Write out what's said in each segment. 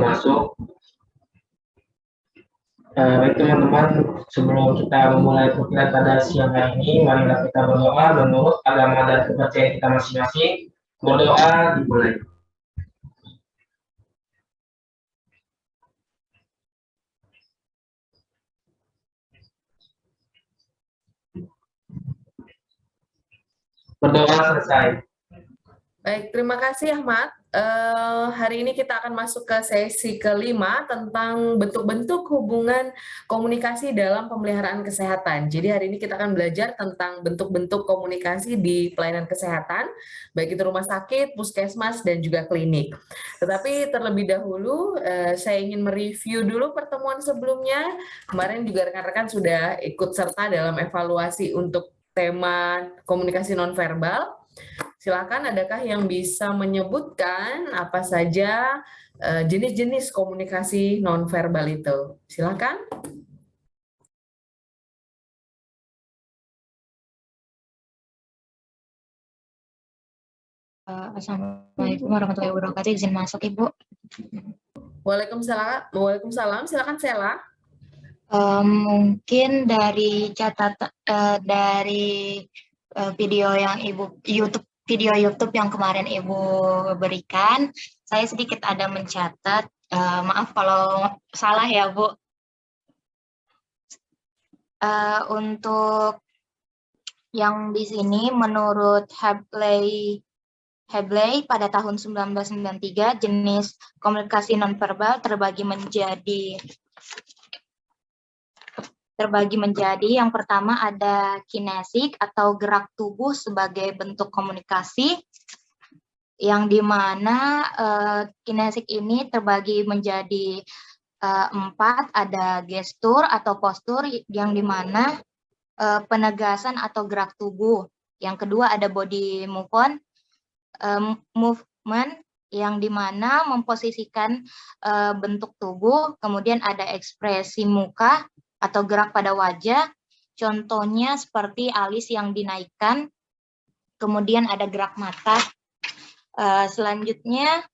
masuk. Baik teman-teman, sebelum kita memulai perkuliahan pada siang hari ini, marilah kita berdoa menurut agama dan kepercayaan kita masing-masing. Berdoa dimulai. Berdoa selesai. Baik, terima kasih Ahmad. Hari ini kita akan masuk ke sesi kelima tentang bentuk-bentuk hubungan komunikasi dalam pemeliharaan kesehatan. Jadi hari ini kita akan belajar tentang bentuk-bentuk komunikasi di pelayanan kesehatan, baik itu rumah sakit, puskesmas, dan juga klinik. Tetapi terlebih dahulu, saya ingin mereview dulu pertemuan sebelumnya. Kemarin juga rekan-rekan sudah ikut serta dalam evaluasi untuk tema komunikasi nonverbal. Silakan, adakah yang bisa menyebutkan apa saja jenis-jenis komunikasi nonverbal itu? Silakan. Assalamualaikum warahmatullahi wabarakatuh. Izin masuk, Ibu. Waalaikumsalam. Waalaikumsalam. Silakan, Sela. Mungkin dari catatan dari video yang video YouTube yang kemarin Ibu berikan, saya sedikit ada mencatat. Maaf kalau salah ya, Bu. Untuk yang di sini, menurut Habley pada tahun 1993, jenis komunikasi nonverbal terbagi menjadi yang pertama ada kinesik atau gerak tubuh sebagai bentuk komunikasi, yang dimana kinesik ini terbagi menjadi 4, ada gestur atau postur, yang dimana penegasan atau gerak tubuh. Yang kedua ada body movement, yang dimana memposisikan bentuk tubuh. Kemudian ada ekspresi muka atau gerak pada wajah, contohnya seperti alis yang dinaikkan. Kemudian ada gerak mata. Selanjutnya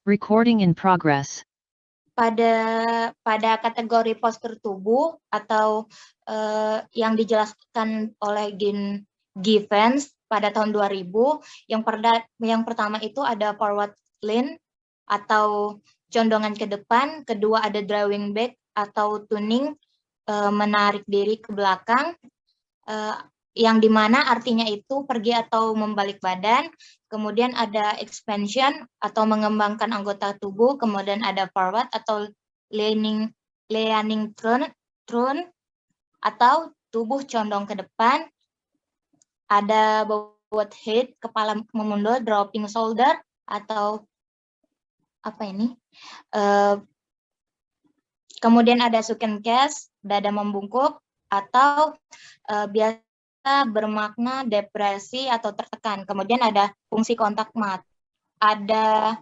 recording in progress. Pada kategori postur tubuh atau yang dijelaskan oleh Givens pada tahun 2000, yang pertama itu ada forward lean atau condongan ke depan, kedua ada drawing back atau tuning, menarik diri ke belakang, yang dimana artinya itu pergi atau membalik badan. Kemudian ada expansion atau mengembangkan anggota tubuh, kemudian ada forward atau leaning turn atau tubuh condong ke depan, ada bowed head, kepala memundur, dropping shoulder atau apa ini? Kemudian ada sunken chest, dada membungkuk, atau biasa bermakna depresi atau tertekan. Kemudian ada fungsi kontak mata. Ada.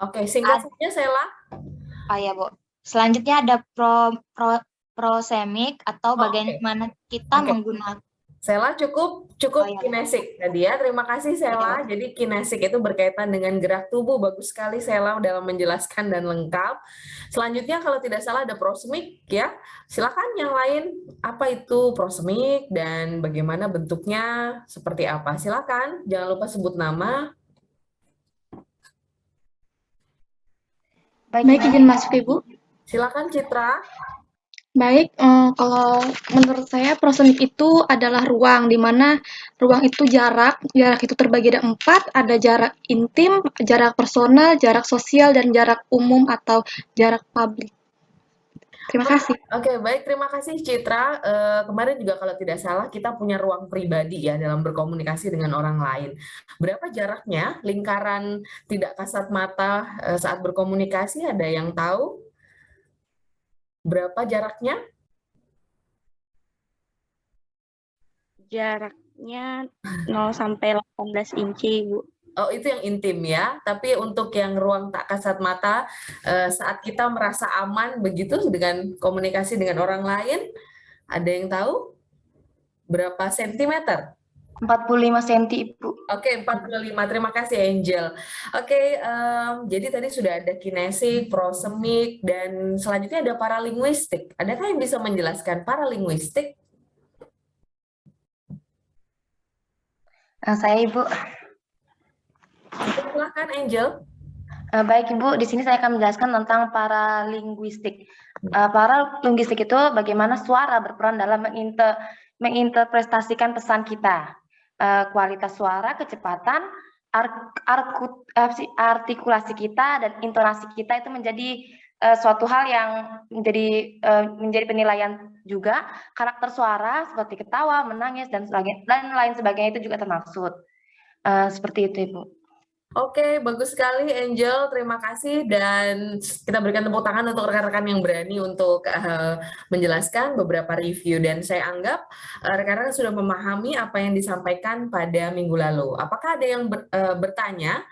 Oke, singkat saja, Sela. Ya, Bu. Selanjutnya ada prosemik atau bagaimana kita menggunakan. Sela cukup kinesik tadi ya. Terima kasih Sela. Jadi kinesik itu berkaitan dengan gerak tubuh. Bagus sekali Sela dalam menjelaskan dan lengkap. Selanjutnya kalau tidak salah ada prosemik ya. Silakan yang lain, apa itu prosemik dan bagaimana bentuknya, seperti apa? Silakan. Jangan lupa sebut nama. Baik, izin masuk Ibu. Silakan Citra. Baik, kalau menurut saya prosemik itu adalah ruang, di mana ruang itu jarak itu terbagi ada 4, ada jarak intim, jarak personal, jarak sosial, dan jarak umum atau jarak publik. Terima kasih. Oke, baik, terima kasih Citra. Kemarin juga kalau tidak salah kita punya ruang pribadi ya dalam berkomunikasi dengan orang lain. Berapa jaraknya lingkaran tidak kasat mata saat berkomunikasi, ada yang tahu? Berapa jaraknya? Jaraknya 0 sampai 18 inci, Bu. Oh, itu yang intim ya. Tapi untuk yang ruang tak kasat mata, saat kita merasa aman begitu dengan komunikasi dengan orang lain, ada yang tahu? Berapa sentimeter? 45 cm, Ibu. Oke, 45. Terima kasih, Angel. Oke, jadi tadi sudah ada kinesik, prosemik, dan selanjutnya ada paralinguistik. Adakah yang bisa menjelaskan paralinguistik? Saya, Ibu. Silakan, Angel. Baik, Ibu. Di sini saya akan menjelaskan tentang paralinguistik. Paralinguistik itu bagaimana suara berperan dalam menginterpretasikan pesan kita. Kualitas suara, kecepatan, artikulasi kita, dan intonasi kita itu menjadi suatu hal yang menjadi penilaian juga. Karakter suara seperti ketawa, menangis, dan lain sebagainya itu juga termaksud. Seperti itu, Ibu. Oke, bagus sekali Angel, terima kasih, dan kita berikan tepuk tangan untuk rekan-rekan yang berani untuk menjelaskan beberapa review, dan saya anggap rekan-rekan sudah memahami apa yang disampaikan pada minggu lalu. Apakah ada yang bertanya?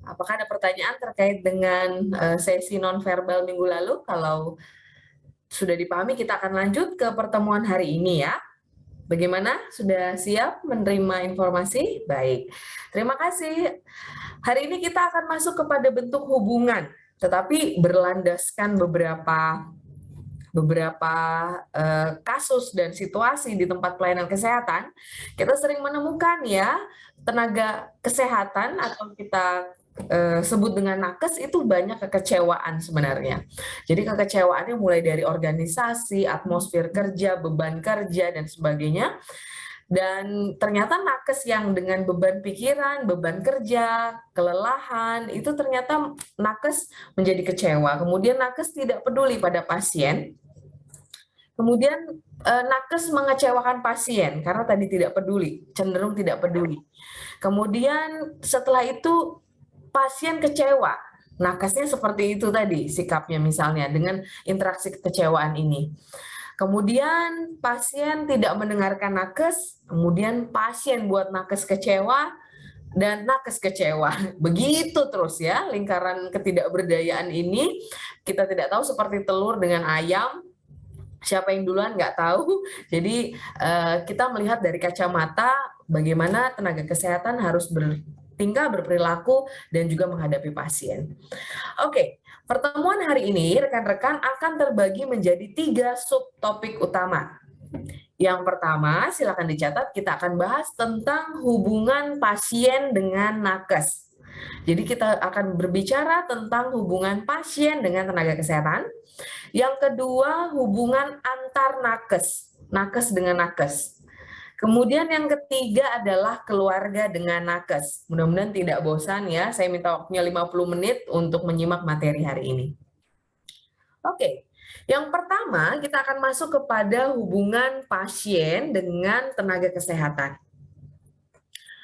Apakah ada pertanyaan terkait dengan sesi nonverbal minggu lalu? Kalau sudah dipahami, kita akan lanjut ke pertemuan hari ini ya. Bagaimana? Sudah siap menerima informasi? Baik, terima kasih. Hari ini kita akan masuk kepada bentuk hubungan, tetapi berlandaskan beberapa kasus dan situasi di tempat pelayanan kesehatan. Kita sering menemukan ya, tenaga kesehatan atau kita sebut dengan nakes itu banyak kekecewaan sebenarnya. Jadi kekecewaannya mulai dari organisasi, atmosfer kerja, beban kerja, dan sebagainya. Dan ternyata nakes yang dengan beban pikiran, beban kerja, kelelahan, itu ternyata nakes menjadi kecewa. Kemudian nakes tidak peduli pada pasien. Kemudian nakes mengecewakan pasien karena tadi tidak peduli, cenderung tidak peduli. Kemudian setelah itu pasien kecewa. Nakesnya seperti itu tadi sikapnya misalnya dengan interaksi kekecewaan ini. Kemudian pasien tidak mendengarkan nakes, kemudian pasien buat nakes kecewa, dan nakes kecewa. Begitu terus ya, lingkaran ketidakberdayaan ini kita tidak tahu, seperti telur dengan ayam, siapa yang duluan nggak tahu. Jadi kita melihat dari kacamata bagaimana tenaga kesehatan harus bertingkah, berperilaku, dan juga menghadapi pasien. Oke. Pertemuan hari ini, rekan-rekan akan terbagi menjadi 3 subtopik utama. Yang pertama, silakan dicatat, kita akan bahas tentang hubungan pasien dengan nakes. Jadi kita akan berbicara tentang hubungan pasien dengan tenaga kesehatan. Yang kedua, hubungan antar nakes, nakes dengan nakes. Kemudian yang ketiga adalah keluarga dengan nakes. Mudah-mudahan tidak bosan ya, saya minta waktunya 50 menit untuk menyimak materi hari ini. Oke, yang pertama kita akan masuk kepada hubungan pasien dengan tenaga kesehatan.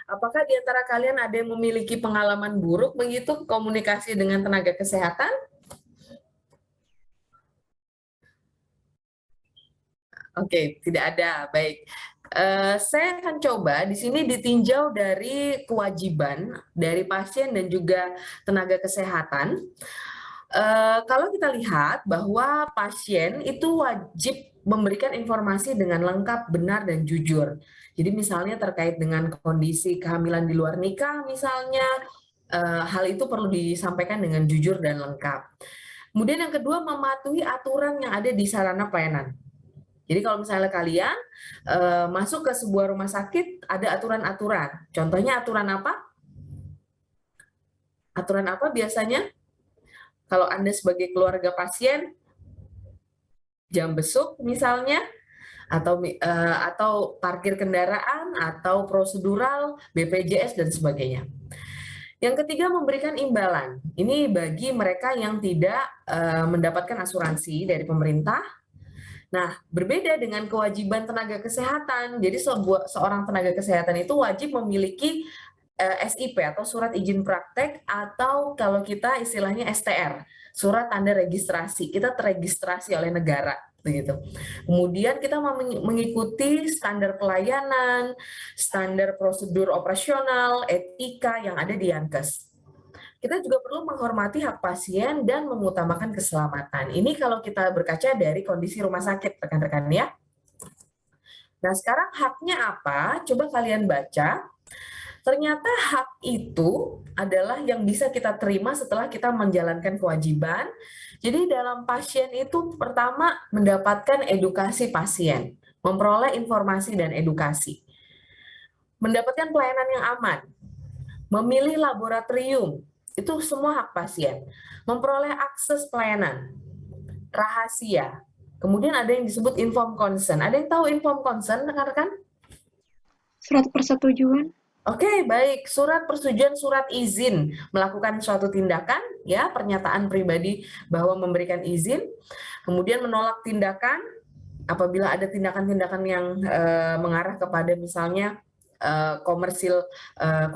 Apakah di antara kalian ada yang memiliki pengalaman buruk begitu komunikasi dengan tenaga kesehatan? Oke, tidak ada. Baik. Saya akan coba di sini ditinjau dari kewajiban dari pasien dan juga tenaga kesehatan. Kalau kita lihat bahwa pasien itu wajib memberikan informasi dengan lengkap, benar, dan jujur. Jadi misalnya terkait dengan kondisi kehamilan di luar nikah misalnya, hal itu perlu disampaikan dengan jujur dan lengkap. Kemudian yang kedua, mematuhi aturan yang ada di sarana pelayanan. Jadi kalau misalnya kalian masuk ke sebuah rumah sakit, ada aturan-aturan. Contohnya aturan apa? Aturan apa biasanya? Kalau Anda sebagai keluarga pasien, jam besuk misalnya, atau parkir kendaraan, atau prosedural, BPJS, dan sebagainya. Yang ketiga, memberikan imbalan. Ini bagi mereka yang tidak mendapatkan asuransi dari pemerintah. Nah, berbeda dengan kewajiban tenaga kesehatan. Jadi seorang tenaga kesehatan itu wajib memiliki SIP atau surat izin praktek, atau kalau kita istilahnya STR, surat tanda registrasi. Kita teregistrasi oleh negara begitu. Kemudian kita mengikuti standar pelayanan, standar prosedur operasional, etika yang ada di Yankes. Kita juga perlu menghormati hak pasien dan mengutamakan keselamatan. Ini kalau kita berkaca dari kondisi rumah sakit, rekan-rekan ya. Nah, sekarang haknya apa? Coba kalian baca. Ternyata hak itu adalah yang bisa kita terima setelah kita menjalankan kewajiban. Jadi dalam pasien itu pertama mendapatkan edukasi pasien, memperoleh informasi dan edukasi. Mendapatkan pelayanan yang aman, memilih laboratorium, itu semua hak pasien. Memperoleh akses pelayanan, rahasia. Kemudian ada yang disebut informed consent. Ada yang tahu informed consent, rekan-rekan? Surat persetujuan. Oke, baik. Surat persetujuan, surat izin melakukan suatu tindakan, ya, pernyataan pribadi bahwa memberikan izin, kemudian menolak tindakan apabila ada tindakan-tindakan yang mengarah kepada misalnya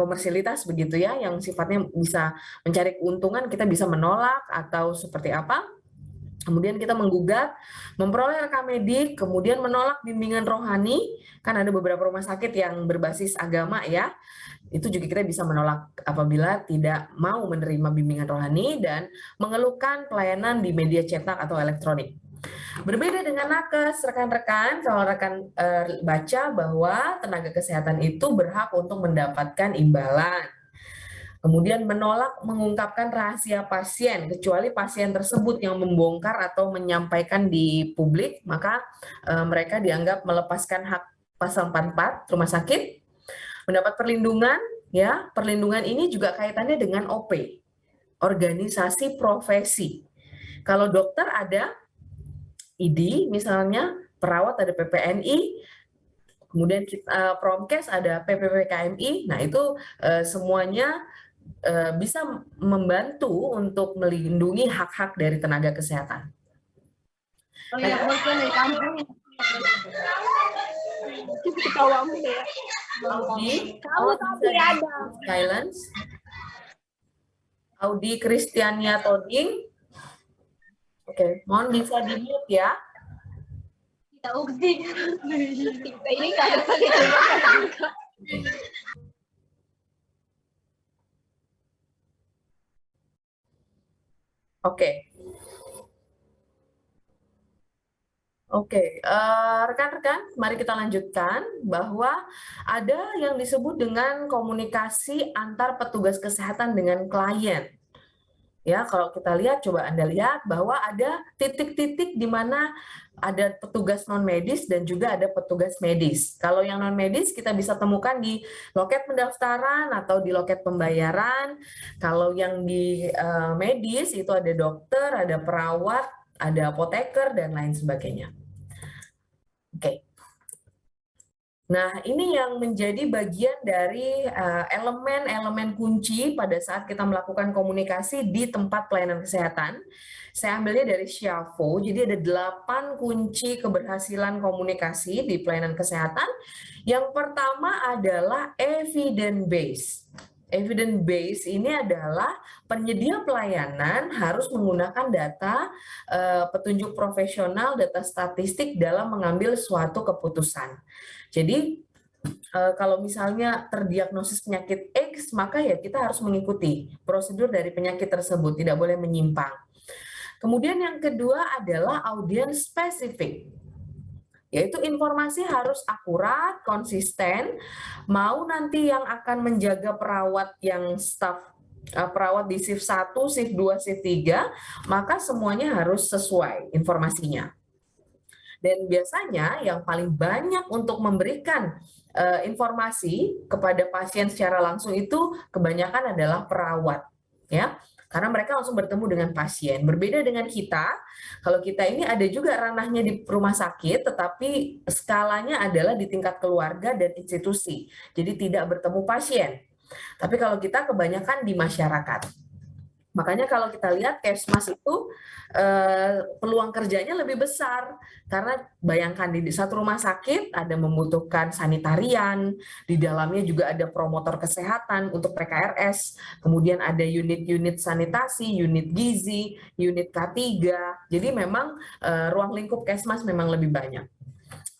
komersialitas begitu ya, yang sifatnya bisa mencari keuntungan, kita bisa menolak atau seperti apa. Kemudian kita menggugat, memperoleh rekam medik, kemudian menolak bimbingan rohani, kan ada beberapa rumah sakit yang berbasis agama ya, itu juga kita bisa menolak apabila tidak mau menerima bimbingan rohani, dan mengeluhkan pelayanan di media cetak atau elektronik. Berbeda dengan nakes, rekan-rekan, kalau rekan baca bahwa tenaga kesehatan itu berhak untuk mendapatkan imbalan. Kemudian menolak mengungkapkan rahasia pasien, kecuali pasien tersebut yang membongkar atau menyampaikan di publik, maka mereka dianggap melepaskan hak pasal 44 rumah sakit. Mendapat perlindungan, ya, perlindungan ini juga kaitannya dengan OP, organisasi profesi. Kalau dokter ada ID, misalnya perawat ada PPNI, kemudian Promkes ada PPPKMI, nah itu semuanya bisa membantu untuk melindungi hak-hak dari tenaga kesehatan. Oh iya, mungkin dari kampung. Kawamu ya. Audi, Kamu ada. silence. Audi Kristiania Toding. Oke, mohon bisa di-mute ya. Tidak ukti. Kita ini nggak ada pakai. Oke. Oke, rekan-rekan, mari kita lanjutkan bahwa ada yang disebut dengan komunikasi antar petugas kesehatan dengan klien. Ya, kalau kita lihat, coba Anda lihat bahwa ada titik-titik di mana ada petugas non-medis dan juga ada petugas medis. Kalau yang non-medis kita bisa temukan di loket pendaftaran atau di loket pembayaran. Kalau yang di medis itu ada dokter, ada perawat, ada apoteker, dan lain sebagainya. Oke. Nah, ini yang menjadi bagian dari elemen-elemen kunci pada saat kita melakukan komunikasi di tempat pelayanan kesehatan. Saya ambilnya dari Schiavo, jadi ada 8 kunci keberhasilan komunikasi di pelayanan kesehatan. Yang pertama adalah evidence base. Evidence base ini adalah penyedia pelayanan harus menggunakan data petunjuk profesional, data statistik dalam mengambil suatu keputusan. Jadi kalau misalnya terdiagnosis penyakit X, maka ya kita harus mengikuti prosedur dari penyakit tersebut, tidak boleh menyimpang. Kemudian yang kedua adalah audience spesifik, yaitu informasi harus akurat, konsisten, mau nanti yang akan menjaga perawat yang staf perawat di shift 1, shift 2, shift 3, maka semuanya harus sesuai informasinya. Dan biasanya yang paling banyak untuk memberikan informasi kepada pasien secara langsung itu kebanyakan adalah perawat, ya. Karena mereka langsung bertemu dengan pasien. Berbeda dengan kita, kalau kita ini ada juga ranahnya di rumah sakit, tetapi skalanya adalah di tingkat keluarga dan institusi. Jadi tidak bertemu pasien. Tapi kalau kita kebanyakan di masyarakat. Makanya kalau kita lihat Kesmas itu peluang kerjanya lebih besar, karena bayangkan di satu rumah sakit ada membutuhkan sanitarian, di dalamnya juga ada promotor kesehatan untuk PKRS, kemudian ada unit-unit sanitasi, unit gizi, unit K3, jadi memang ruang lingkup Kesmas memang lebih banyak.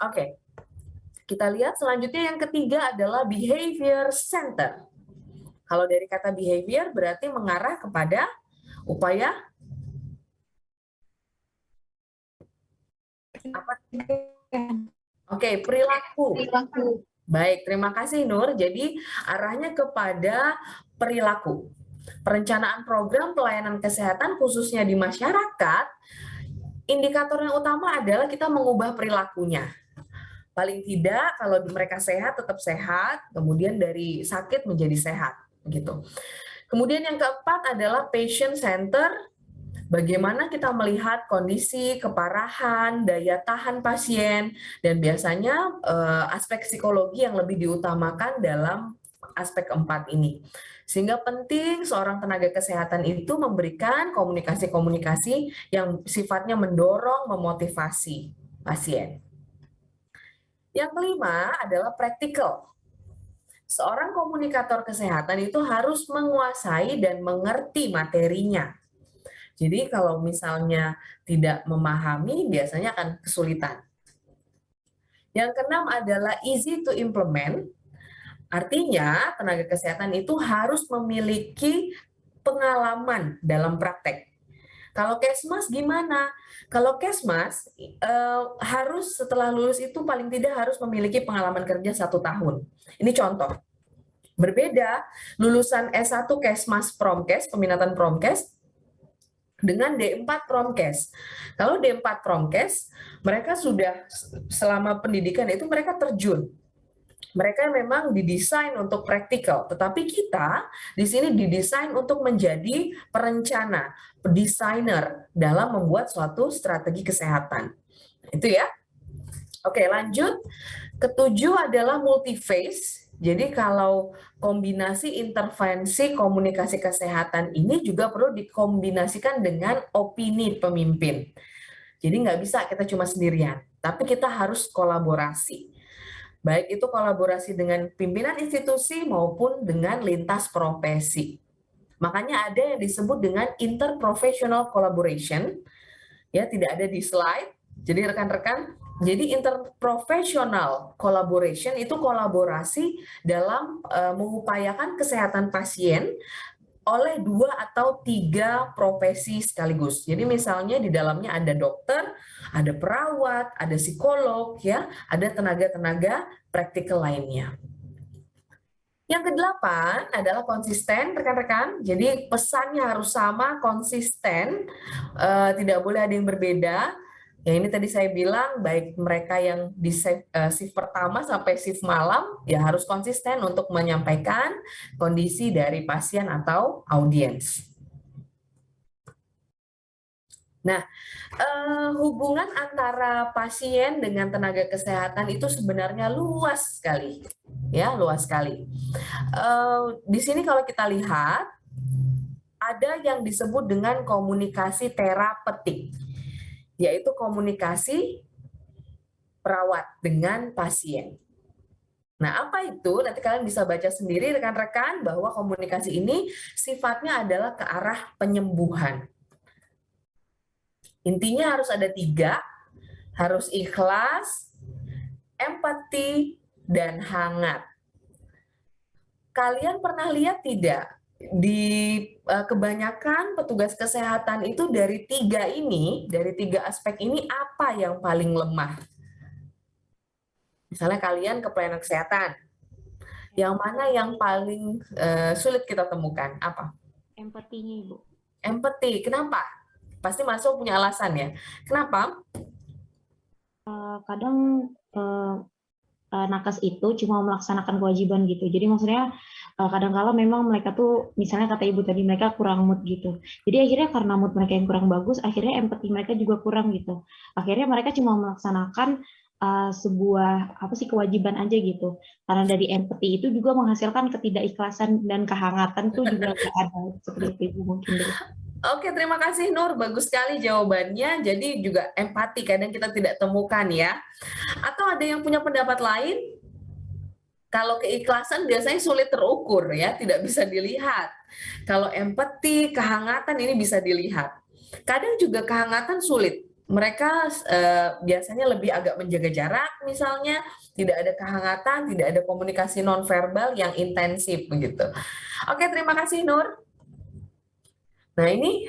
Oke, kita lihat selanjutnya yang ketiga adalah behavior center. Kalau dari kata behavior berarti mengarah kepada upaya apa? Oke, perilaku. Perilaku. Baik, terima kasih Nur. Jadi arahnya kepada perilaku. Perencanaan program pelayanan kesehatan khususnya di masyarakat, indikator yang utama adalah kita mengubah perilakunya. Paling tidak kalau mereka sehat tetap sehat, kemudian dari sakit menjadi sehat, gitu. Kemudian yang keempat adalah patient center. Bagaimana kita melihat kondisi keparahan, daya tahan pasien, dan biasanya aspek psikologi yang lebih diutamakan dalam aspek keempat ini. Sehingga penting seorang tenaga kesehatan itu memberikan komunikasi-komunikasi yang sifatnya mendorong, memotivasi pasien. Yang kelima adalah praktikal. Seorang komunikator kesehatan itu harus menguasai dan mengerti materinya. Jadi kalau misalnya tidak memahami, biasanya akan kesulitan. Yang keenam adalah easy to implement. Artinya tenaga kesehatan itu harus memiliki pengalaman dalam praktek. Kalau Kesmas gimana? Kalau Kesmas harus setelah lulus itu paling tidak harus memiliki pengalaman kerja 1 tahun. Ini contoh. Berbeda lulusan S1 Kesmas Promkes, peminatan Promkes, dengan D4 Promkes. Kalau D4 Promkes, mereka sudah selama pendidikan itu mereka terjun. Mereka memang didesain untuk praktikal, tetapi kita di sini didesain untuk menjadi perencana, desainer dalam membuat suatu strategi kesehatan. Itu ya. Oke, lanjut. Ketujuh adalah multi-phase. Jadi kalau kombinasi intervensi komunikasi kesehatan ini juga perlu dikombinasikan dengan opini pemimpin. Jadi nggak bisa kita cuma sendirian, tapi kita harus kolaborasi. Baik itu kolaborasi dengan pimpinan institusi maupun dengan lintas profesi. Makanya ada yang disebut dengan interprofessional collaboration. Ya, tidak ada di slide. Jadi rekan-rekan, jadi interprofessional collaboration itu kolaborasi dalam mengupayakan kesehatan pasien oleh 2 atau 3 profesi sekaligus. Jadi misalnya di dalamnya ada dokter, ada perawat, ada psikolog, ya, ada tenaga-tenaga praktikal lainnya. Yang kedelapan adalah konsisten, rekan-rekan. Jadi pesannya harus sama, konsisten, tidak boleh ada yang berbeda. Ya ini tadi saya bilang, baik mereka yang di shift pertama sampai shift malam, ya harus konsisten untuk menyampaikan kondisi dari pasien atau audiens. Nah, hubungan antara pasien dengan tenaga kesehatan itu sebenarnya luas sekali, ya luas sekali. Di sini kalau kita lihat ada yang disebut dengan komunikasi terapeutik, yaitu komunikasi perawat dengan pasien. Nah, apa itu? Nanti kalian bisa baca sendiri rekan-rekan bahwa komunikasi ini sifatnya adalah ke arah penyembuhan. Intinya harus ada 3, harus ikhlas, empati, dan hangat. Kalian pernah lihat tidak? Di kebanyakan petugas kesehatan itu dari 3 ini, dari 3 aspek ini apa yang paling lemah? Misalnya kalian ke pelayanan kesehatan, yang mana yang paling sulit kita temukan? Apa? Empatinya, Ibu. Empati, kenapa? Pasti masuk punya alasan ya. Kenapa? Kadang nakes itu cuma melaksanakan kewajiban gitu. Jadi maksudnya kadang-kala memang mereka tuh, misalnya kata Ibu tadi, mereka kurang mood gitu. Jadi akhirnya karena mood mereka yang kurang bagus, akhirnya empati mereka juga kurang gitu. Akhirnya mereka cuma melaksanakan sebuah kewajiban aja gitu. Karena dari empati itu juga menghasilkan ketidakikhlasan dan kehangatan tuh juga nggak ada seperti itu mungkin. Oke, terima kasih Nur. Bagus sekali jawabannya. Jadi juga empati kadang kita tidak temukan ya. Atau ada yang punya pendapat lain? Kalau keikhlasan biasanya sulit terukur ya, tidak bisa dilihat. Kalau empati, kehangatan ini bisa dilihat. Kadang juga kehangatan sulit. Mereka biasanya lebih agak menjaga jarak misalnya, tidak ada kehangatan, tidak ada komunikasi nonverbal yang intensif begitu. Oke, terima kasih Nur. Nah ini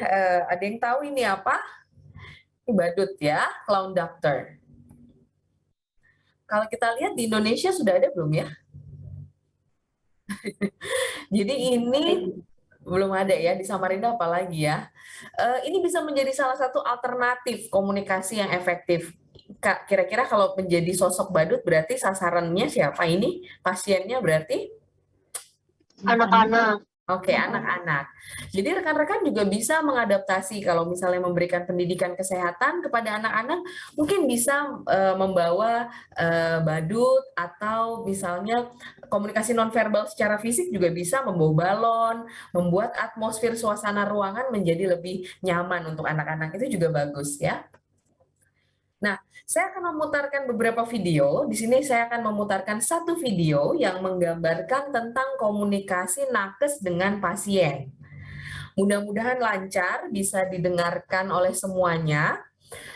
ada yang tahu ini apa? Ini badut ya, clown doctor. kalau kita lihat di Indonesia sudah ada belum ya? Jadi ini belum ada ya, di Samarinda apalagi ya. Ini bisa menjadi salah satu alternatif komunikasi yang efektif. Kak, kira-kira kalau menjadi sosok badut berarti sasarannya siapa ini? Pasiennya berarti? Anak-anak. Oke, anak-anak. Jadi rekan-rekan juga bisa mengadaptasi kalau misalnya memberikan pendidikan kesehatan kepada anak-anak, mungkin bisa membawa badut atau misalnya komunikasi nonverbal secara fisik juga bisa membawa balon, membuat atmosfer suasana ruangan menjadi lebih nyaman untuk anak-anak. Itu juga bagus ya. Nah, saya akan memutarkan beberapa video. Di sini saya akan memutarkan satu video yang menggambarkan tentang komunikasi nakes dengan pasien. Mudah-mudahan lancar, bisa didengarkan oleh semuanya.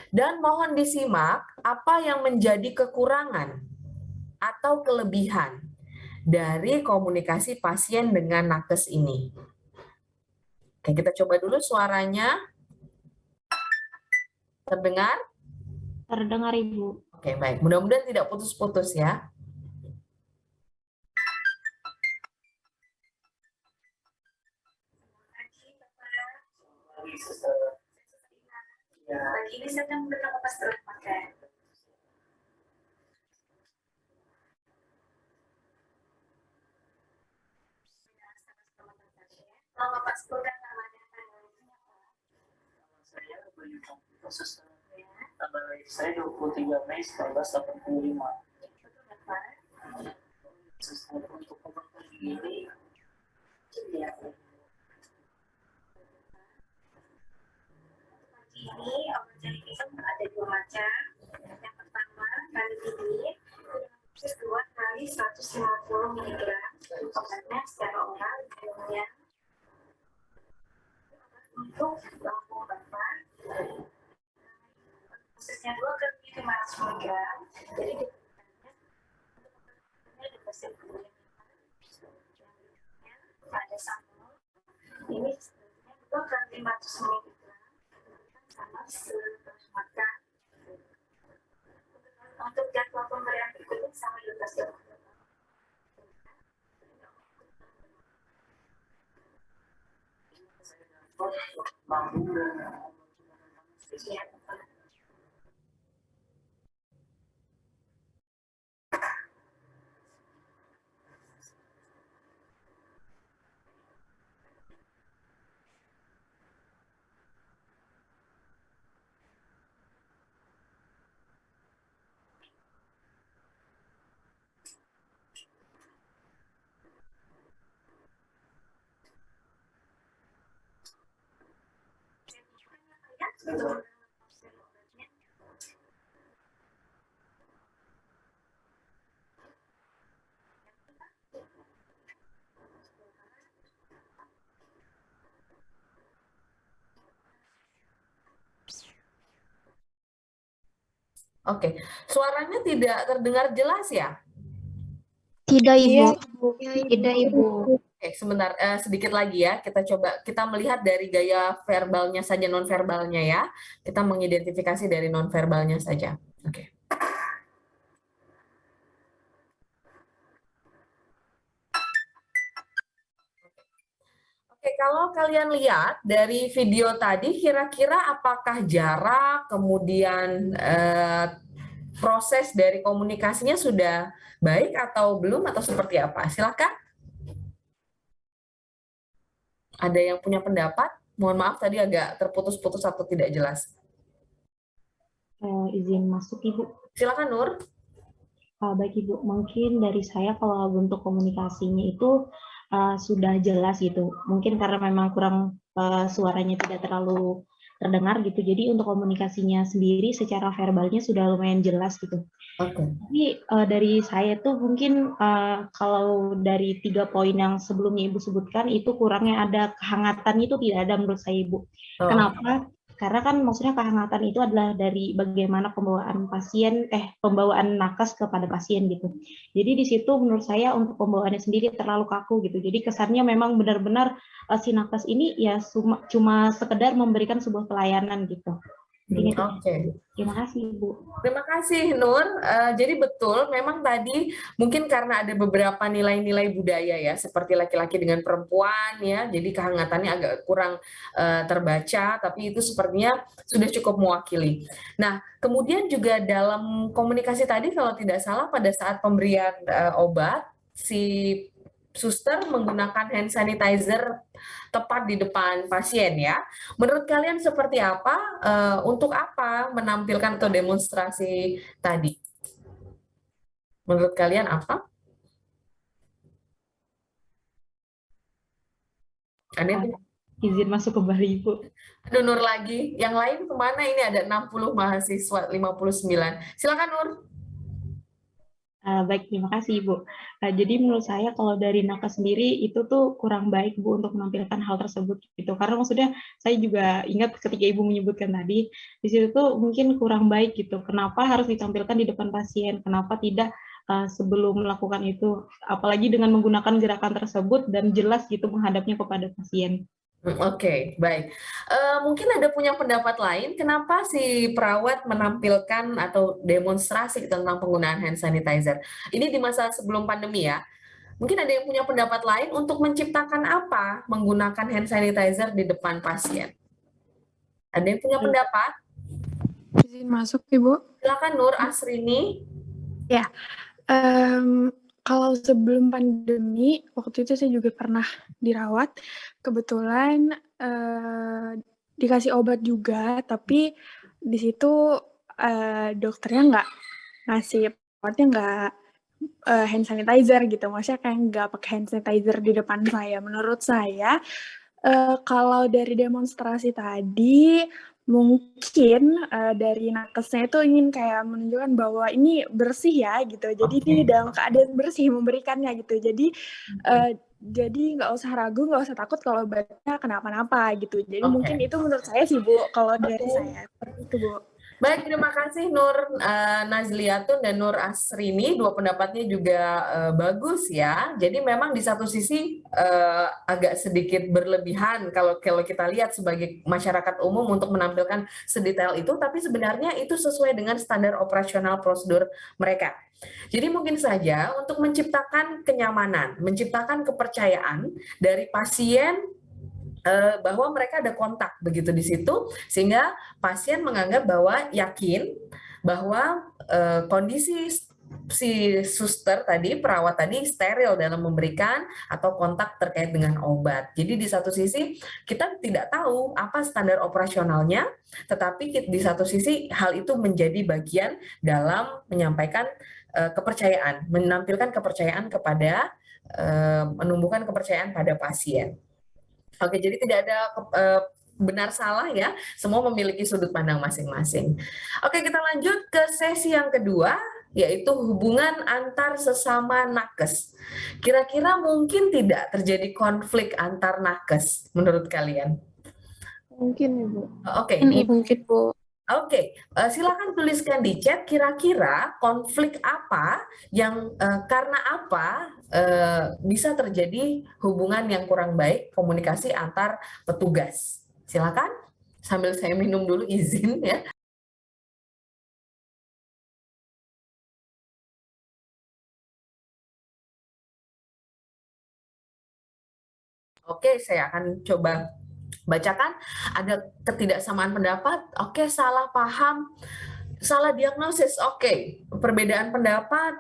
Dan mohon disimak apa yang menjadi kekurangan atau kelebihan dari komunikasi pasien dengan nakes ini. Oke, kita coba dulu suaranya. Terdengar? Terdengar, Ibu. Oke, baik. Mudah-mudahan tidak putus-putus ya. Pagi ini saya akan memberikan obat setelah pakai. Kalau Bapak sebutkan namanya, saya berikan khusus tanggal lahir saya 23 Mei 1985. Untuk obat ini ini obat jadi pisang ada dua macam. Yang pertama ranitidin, dosis 2 kali 150 mg. Obatnya secara oral, kemudian untuk lambung Bapak dosisnya 2 kali 500 mg. Jadi di dosis kemudian ada sambal. Ini sebenarnya 2 kali 500 mg. Sama makan. Untuk jadwal pemberian berikutnya sama juga lambung dan Oke, suaranya tidak terdengar jelas ya? Tidak, Ibu. Tidak, Ibu. Oke, sebentar, sedikit lagi ya. Kita coba, kita melihat dari gaya verbalnya saja, non-verbalnya ya. Kita mengidentifikasi dari non-verbalnya saja. Oke. Oke, kalau kalian lihat dari video tadi, kira-kira apakah jarak, kemudian proses dari komunikasinya sudah baik atau belum, atau seperti apa? Silakan. Ada yang punya pendapat? Mohon maaf tadi agak terputus-putus atau tidak jelas. Izin masuk, Ibu. Silakan, Nur. Baik, Ibu. Mungkin dari saya kalau bentuk komunikasinya itu sudah jelas gitu. Mungkin karena memang kurang suaranya tidak terlalu terdengar gitu. Jadi untuk komunikasinya sendiri secara verbalnya sudah lumayan jelas gitu. Oke. Tapi dari saya tuh mungkin kalau dari 3 poin yang sebelumnya Ibu sebutkan itu kurangnya ada kehangatan, itu tidak ada menurut saya, Ibu. Kenapa? Karena kan maksudnya kehangatan itu adalah dari bagaimana pembawaan nakes kepada pasien gitu. Jadi di situ menurut saya untuk pembawaannya sendiri terlalu kaku gitu. Jadi kesannya memang benar-benar si nakes ini ya cuma sekedar memberikan sebuah pelayanan gitu. Mungkin itu. Oke. Terima kasih, Bu. Terima kasih Nur. Jadi betul, memang tadi mungkin karena ada beberapa nilai-nilai budaya ya, seperti laki-laki dengan perempuan ya, jadi kehangatannya agak kurang terbaca, tapi itu sepertinya sudah cukup mewakili. Nah, kemudian juga dalam komunikasi tadi kalau tidak salah pada saat pemberian obat, si suster menggunakan hand sanitizer tepat di depan pasien ya. Menurut kalian seperti apa? Untuk apa menampilkan atau demonstrasi tadi? Menurut kalian apa? Ada yang punya- Izin masuk kembali, Bu. Aduh, Nur lagi. Yang lain kemana? Ini ada 60 mahasiswa, 59. Silakan Nur. Baik, terima kasih, Bu. Jadi menurut saya kalau dari nakes sendiri itu tuh kurang baik, Bu, untuk menampilkan hal tersebut gitu. Karena maksudnya saya juga ingat ketika Ibu menyebutkan tadi, di situ tuh mungkin kurang baik gitu. Kenapa harus ditampilkan di depan pasien? Kenapa tidak sebelum melakukan itu? Apalagi dengan menggunakan gerakan tersebut dan jelas gitu menghadapnya kepada pasien. Oke, baik. Mungkin ada punya pendapat lain, kenapa si perawat menampilkan atau demonstrasi tentang penggunaan hand sanitizer? Ini di masa sebelum pandemi ya. Mungkin ada yang punya pendapat lain untuk menciptakan apa menggunakan hand sanitizer di depan pasien? Ada yang punya pendapat? Izin masuk, Ibu. Silakan Nur Asrini. Kalau sebelum pandemi, waktu itu saya juga pernah dirawat. Kebetulan dikasih obat juga, tapi di situ dokternya nggak ngasih obatnya nggak hand sanitizer gitu. Maksudnya kayak nggak pakai hand sanitizer di depan saya. Menurut saya, kalau dari demonstrasi tadi, mungkin dari nakesnya itu ingin kayak menunjukkan bahwa ini bersih ya gitu. Jadi ini dalam keadaan bersih memberikannya gitu. Jadi nggak usah ragu, nggak usah takut kalau obatnya kenapa-napa gitu. Jadi mungkin itu menurut saya sih, Bu, kalau dari saya. Seperti itu, Bu. Baik, terima kasih Nur Nazliatun dan Nur Asrini, dua pendapatnya juga bagus ya. Jadi memang di satu sisi agak sedikit berlebihan kalau kita lihat sebagai masyarakat umum untuk menampilkan sedetail itu, tapi sebenarnya itu sesuai dengan standar operasional prosedur mereka. Jadi mungkin saja untuk menciptakan kenyamanan, menciptakan kepercayaan dari pasien bahwa mereka ada kontak begitu di situ, sehingga pasien menganggap bahwa yakin bahwa kondisi si suster tadi, perawat tadi steril dalam memberikan atau kontak terkait dengan obat. Jadi di satu sisi kita tidak tahu apa standar operasionalnya, tetapi di satu sisi hal itu menjadi bagian dalam menyampaikan kepercayaan, menampilkan kepercayaan kepada menumbuhkan kepercayaan pada pasien. Oke, jadi tidak ada benar salah ya, semua memiliki sudut pandang masing-masing. Oke, kita lanjut ke sesi yang kedua, yaitu hubungan antar sesama nakes. Kira-kira mungkin tidak terjadi konflik antar nakes menurut kalian? Mungkin, Ibu. Oke. Mungkin, Bu. Oke, silakan tuliskan di chat kira-kira konflik apa yang karena apa bisa terjadi hubungan yang kurang baik komunikasi antar petugas. Silakan, sambil saya minum dulu izin ya. Oke, saya akan coba bacakan. Ada ketidaksamaan pendapat, oke, salah paham, salah diagnosis, oke, perbedaan pendapat,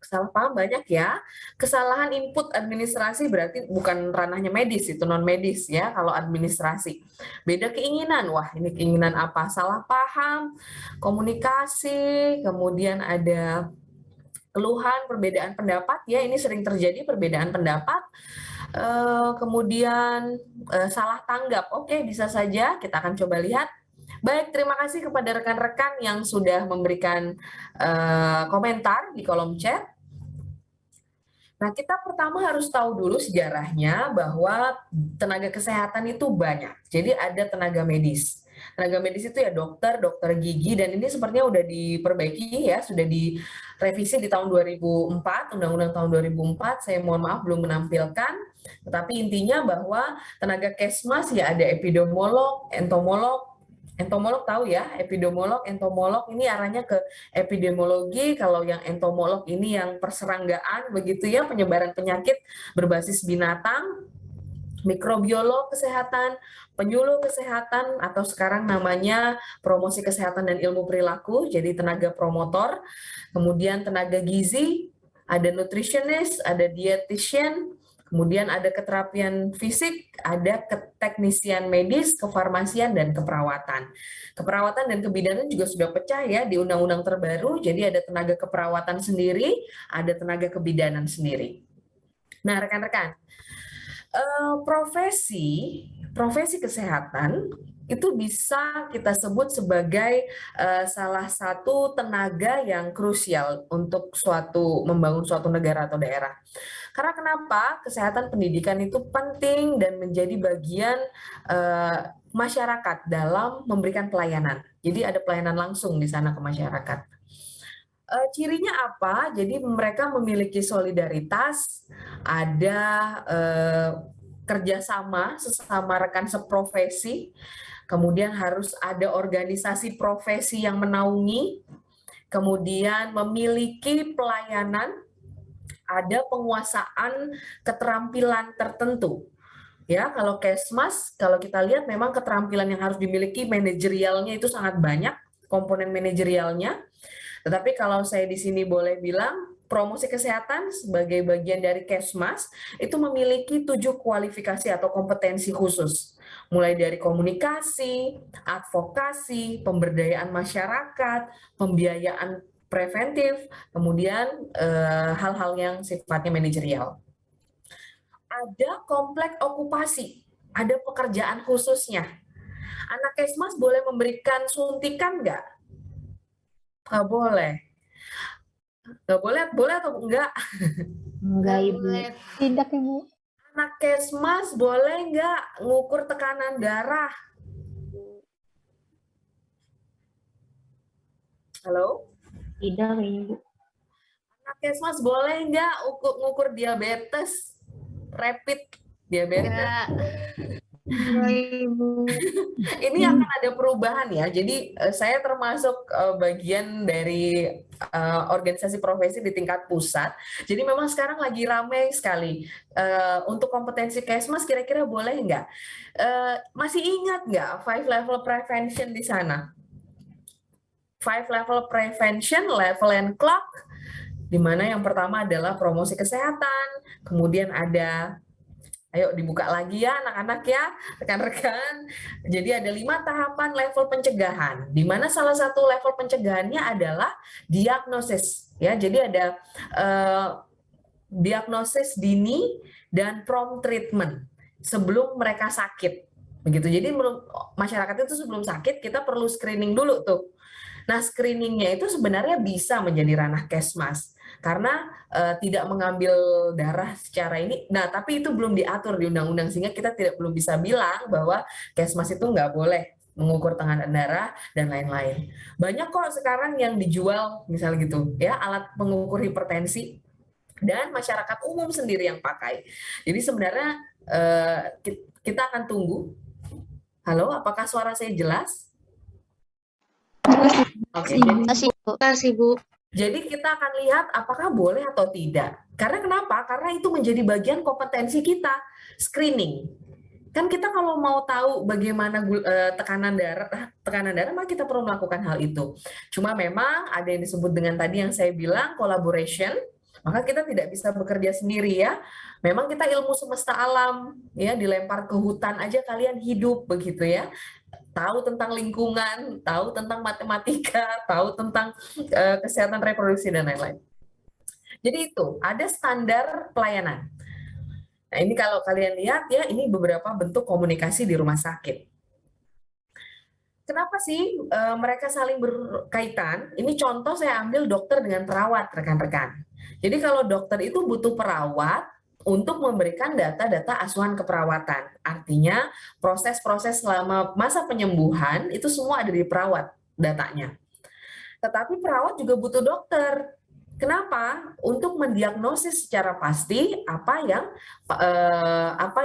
salah paham banyak ya. Kesalahan input administrasi berarti bukan ranahnya medis, itu non medis ya kalau administrasi. Beda keinginan, wah ini keinginan apa? Salah paham, komunikasi, kemudian ada keluhan, perbedaan pendapat ya, ini sering terjadi perbedaan pendapat. Kemudian salah tanggap, oke, bisa saja, kita akan coba lihat. Baik, terima kasih kepada rekan-rekan yang sudah memberikan komentar di kolom chat. Nah, kita pertama harus tahu dulu sejarahnya bahwa tenaga kesehatan itu banyak. Jadi ada tenaga medis. Tenaga medis itu ya dokter, dokter gigi, dan ini sepertinya udah diperbaiki ya, sudah direvisi di tahun 2004, Undang-Undang tahun 2004, saya mohon maaf belum menampilkan, tetapi intinya bahwa tenaga kesmas ya ada epidemiolog, entomolog, Entomolog tahu ya, epidemiolog, entomolog ini arahnya ke epidemiologi, kalau yang entomolog ini yang perseranggaan begitu ya, penyebaran penyakit berbasis binatang, mikrobiolog kesehatan, penyuluh kesehatan atau sekarang namanya promosi kesehatan dan ilmu perilaku, jadi tenaga promotor, kemudian tenaga gizi, ada nutritionist, ada dietitian, kemudian ada keterapian fisik, ada keteknisian medis, kefarmasian, dan keperawatan. Keperawatan dan kebidanan juga sudah pecah ya di undang-undang terbaru, jadi ada tenaga keperawatan sendiri, ada tenaga kebidanan sendiri. Nah, rekan-rekan, profesi kesehatan itu bisa kita sebut sebagai salah satu tenaga yang krusial untuk membangun suatu negara atau daerah. Karena kenapa? Kesehatan pendidikan itu penting dan menjadi bagian masyarakat dalam memberikan pelayanan. Jadi ada pelayanan langsung di sana ke masyarakat. Cirinya apa? Jadi mereka memiliki solidaritas, ada kerjasama sesama rekan seprofesi, kemudian harus ada organisasi profesi yang menaungi, kemudian memiliki pelayanan, ada penguasaan keterampilan tertentu. Ya, kalau Kesmas, kalau kita lihat memang keterampilan yang harus dimiliki manajerialnya itu sangat banyak, komponen manajerialnya. Tetapi kalau saya di sini boleh bilang, promosi kesehatan sebagai bagian dari Kesmas itu memiliki 7 kualifikasi atau kompetensi khusus. Mulai dari komunikasi, advokasi, pemberdayaan masyarakat, pembiayaan preventif, kemudian hal-hal yang sifatnya manajerial. Ada kompleks okupasi, ada pekerjaan khususnya. Anak Kesmas boleh memberikan suntikan nggak? Nggak boleh. Nggak boleh, boleh atau enggak? Enggak, Ibu. Tidak, Ibu. Anak Kesmas boleh nggak ngukur tekanan darah? Halo? Tidak, Ibu. Anak Kesmas boleh nggak ngukur diabetes? Rapid diabetes? Ibu. Ini akan ada perubahan ya. Jadi saya termasuk bagian dari organisasi profesi di tingkat pusat. Jadi memang sekarang lagi ramai sekali. Untuk kompetensi Kesmas kira-kira boleh nggak? Masih ingat nggak 5 level prevention di sana? 5 level prevention, level and clock, di mana yang pertama adalah promosi kesehatan, kemudian ada, ayo dibuka lagi ya anak-anak ya, rekan-rekan. Jadi ada 5 tahapan level pencegahan, di mana salah satu level pencegahannya adalah diagnosis. Ya, jadi ada diagnosis dini dan prompt treatment sebelum mereka sakit. Begitu. Jadi masyarakat itu sebelum sakit kita perlu screening dulu tuh. Nah, screeningnya itu sebenarnya bisa menjadi ranah Kesmas karena tidak mengambil darah secara ini. Nah, tapi itu belum diatur di undang-undang sehingga kita belum bisa bilang bahwa Kesmas itu nggak boleh mengukur tekanan darah dan lain-lain. Banyak kok sekarang yang dijual misalnya gitu ya, alat pengukur hipertensi dan masyarakat umum sendiri yang pakai. Jadi sebenarnya kita akan tunggu. Halo, apakah suara saya jelas? Oke, Kasih, Bu. jadi kita akan lihat apakah boleh atau tidak. Karena kenapa? Karena itu menjadi bagian kompetensi kita, screening. Kan kita kalau mau tahu bagaimana tekanan darah, maka kita perlu melakukan hal itu. Cuma memang ada yang disebut dengan tadi yang saya bilang collaboration, maka kita tidak bisa bekerja sendiri ya. Memang kita ilmu semesta alam, ya dilempar ke hutan aja kalian hidup begitu ya. Tahu tentang lingkungan, tahu tentang matematika, tahu tentang kesehatan reproduksi dan lain-lain. Jadi itu ada standar pelayanan. Nah, ini kalau kalian lihat ya, ini beberapa bentuk komunikasi di rumah sakit. Kenapa sih mereka saling berkaitan? Ini contoh saya ambil dokter dengan perawat, rekan-rekan. Jadi kalau dokter itu butuh perawat untuk memberikan data-data asuhan keperawatan. Artinya proses-proses selama masa penyembuhan itu semua ada di perawat datanya. Tetapi perawat juga butuh dokter. Kenapa? Untuk mendiagnosis secara pasti apa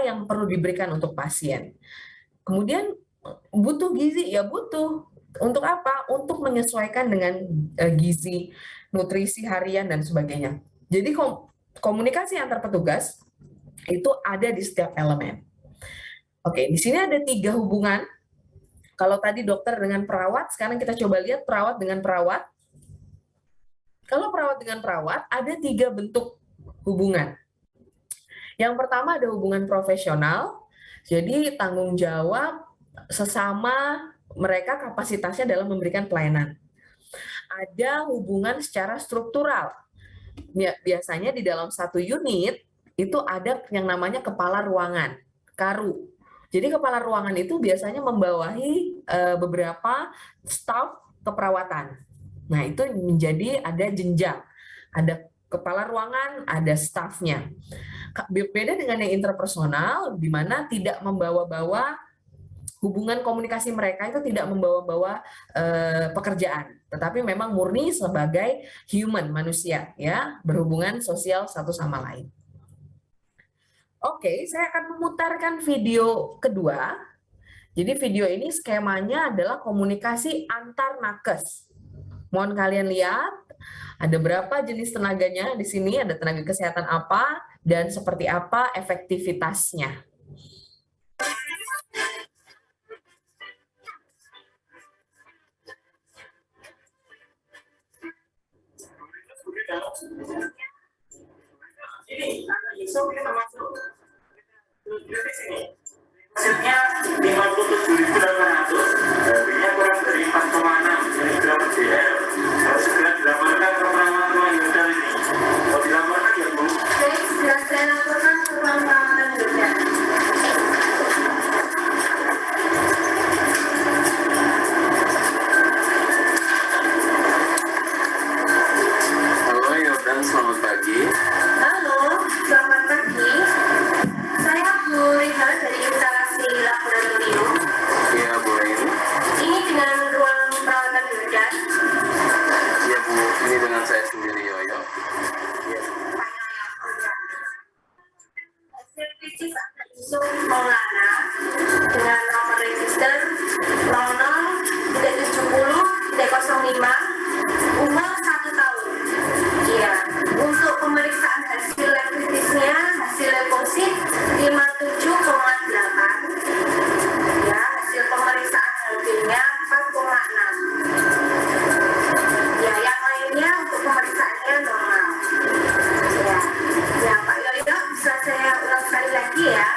yang perlu diberikan untuk pasien. Kemudian Butuh gizi ya butuh. Untuk apa? Untuk menyesuaikan dengan gizi, nutrisi harian dan sebagainya. Jadi komunikasi antar petugas itu ada di setiap elemen. Oke, di sini ada 3 hubungan. Kalau tadi dokter dengan perawat, sekarang kita coba lihat perawat dengan perawat. Kalau perawat dengan perawat, ada 3 bentuk hubungan. Yang pertama ada hubungan profesional, jadi tanggung jawab sesama mereka kapasitasnya dalam memberikan pelayanan. Ada hubungan secara struktural. Biasanya di dalam satu unit itu ada yang namanya kepala ruangan, KARU. Jadi kepala ruangan itu biasanya membawahi beberapa staf keperawatan. Nah, itu menjadi ada jenjang. Ada kepala ruangan, ada stafnya. Beda dengan yang interpersonal, di mana tidak membawa-bawa hubungan komunikasi mereka itu tidak membawa-bawa pekerjaan, tetapi memang murni sebagai human, manusia, ya, berhubungan sosial satu sama lain. Oke, saya akan memutarkan video kedua. Jadi video ini skemanya adalah komunikasi antar nakes. Mohon kalian lihat, ada berapa jenis tenaganya di sini, ada tenaga kesehatan apa, dan seperti apa efektivitasnya. Ini besok kita masuk di sini. Hasilnya 57.800, artinya kurang dari 4,6 miligram per DL. Harus segera dilaporkan ke perawat Yudha ini. Mau dilaporkan ya Bu? Baik, sudah saya laporkan ke perawat Yudha. Halo Yudha, selamat pagi. Halo, selamat pagi. Saya Bu Rihan dari instalasi laboratorium. Iya Bu ini. Ini dengan ruang perawatan Yudha. Iya Bu, ini dengan saya sendiri Yoyo. Iya. Hasil fisik anak Yusuf Maulana dengan nomor register 00-370-305 umur 1 tahun. Iya, untuk pemeriksaan hasil lab kritisnya, hasil leukosit 57,8. Ya, hasil pemeriksaan HB-nya 4,6. Ya, yang lainnya untuk pemeriksaannya normal. Ya, ya Pak Yoyo, bisa saya ulang sekali lagi ya.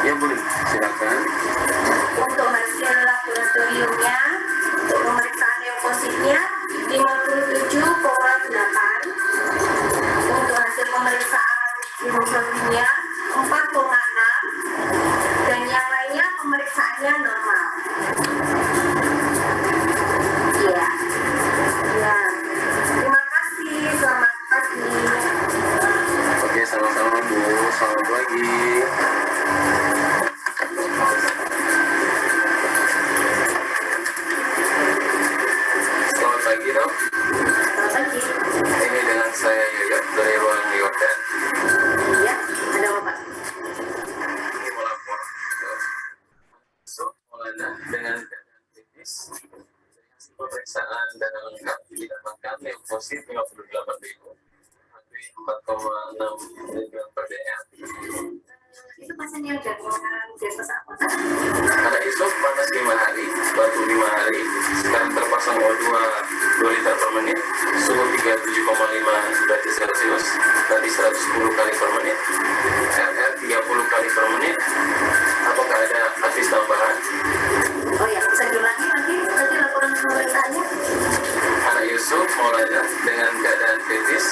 Ya boleh, silakan. Untuk hasil laboratoriumnya, untuk pemeriksaan leukositnya 57,8. Untuk hasil pemeriksaan hemoglobinnya 4,6. Dan yang lainnya pemeriksaannya normal. Iya. Ya. Terima kasih. Selamat pagi. Oke, sama-sama Bu. Selamat pagi. Selamat pagi Dok. Selamat pagi. Ini dengan saya Yoyo dari ruang Yudha. Iya. Ada apa Pak? Ini melapor besok Maulana dengan keadaan kritis. Hasil pemeriksaan dan lengkap didapatkan leukosit 58.000, HB 4,6 miligram per DL. Itu pasien yang dengan diagnosa apa? Anak Yusuf panas 5 hari, batuk 5 hari, sekarang terpasang O2 2 liter per menit, suhu 37,5 derajat Celcius, tadi 110 kali per menit, RR 30 kali per menit. Apakah ada advis tambahan? Oh ya, bisa diulangi nanti laporan pemeriksaannya. Anak Yusuf Maulana dengan keadaan kritis,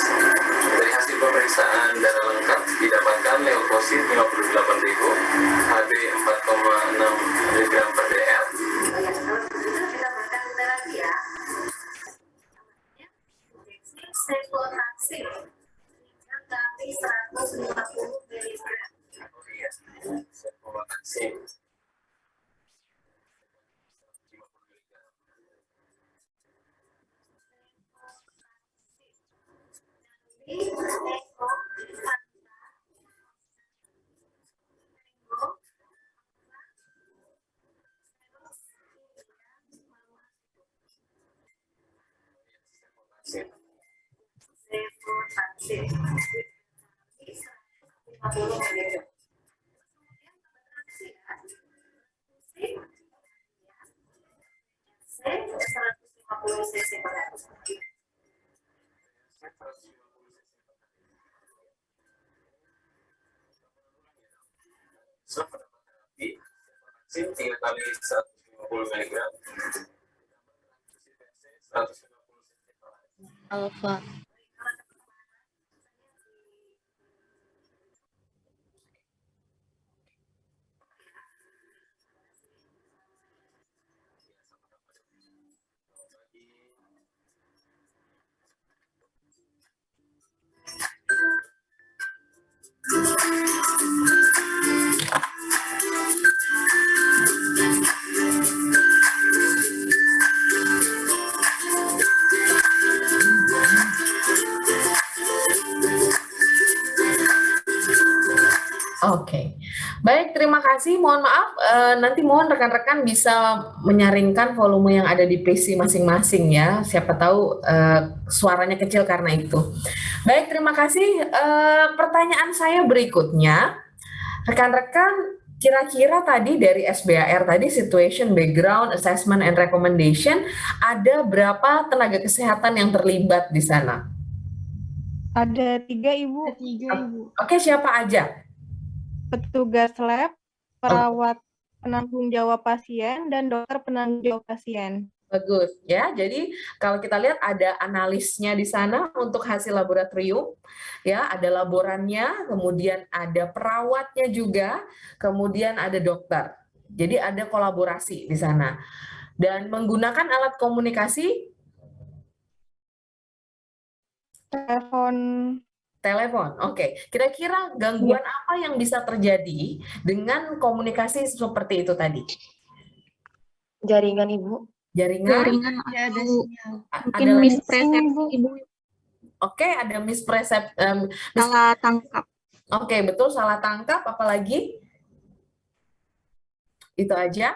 dari hasil pemeriksaan darah lengkap didapatkan leukosit 58.000, HB 4,6 miligram per DL. Oh ya, kalau begitu kita berikan terapi ya. Injeksi sefotaxin dengan kali 150 mg. Oh iya, So, vaksin 3 kali 150 mg. 150 Alfa. Oke, baik, terima kasih. Mohon maaf, nanti mohon rekan-rekan bisa menyaringkan volume yang ada di PC masing-masing ya. Siapa tahu suaranya kecil karena itu. Baik, terima kasih. Pertanyaan saya berikutnya, rekan-rekan, kira-kira tadi dari SBAR tadi, Situation, Background, Assessment, and Recommendation, ada berapa tenaga kesehatan yang terlibat di sana? Ada 3, Ibu. Oke, siapa aja? Petugas lab, perawat penanggung jawab pasien, dan dokter penanggung jawab pasien. Bagus ya. Jadi kalau kita lihat ada analisnya di sana untuk hasil laboratorium, ya, ada laborannya, kemudian ada perawatnya juga, kemudian ada dokter. Jadi ada kolaborasi di sana. Dan menggunakan alat komunikasi telepon. Oke. Kira-kira gangguan apa yang bisa terjadi dengan komunikasi seperti itu tadi? Jaringan, Ibu. Jaringan atau mungkin ada lagi? mispersepsi, Ibu. Oke, ada Salah tangkap. Oke, betul, salah tangkap, apalagi? Itu aja.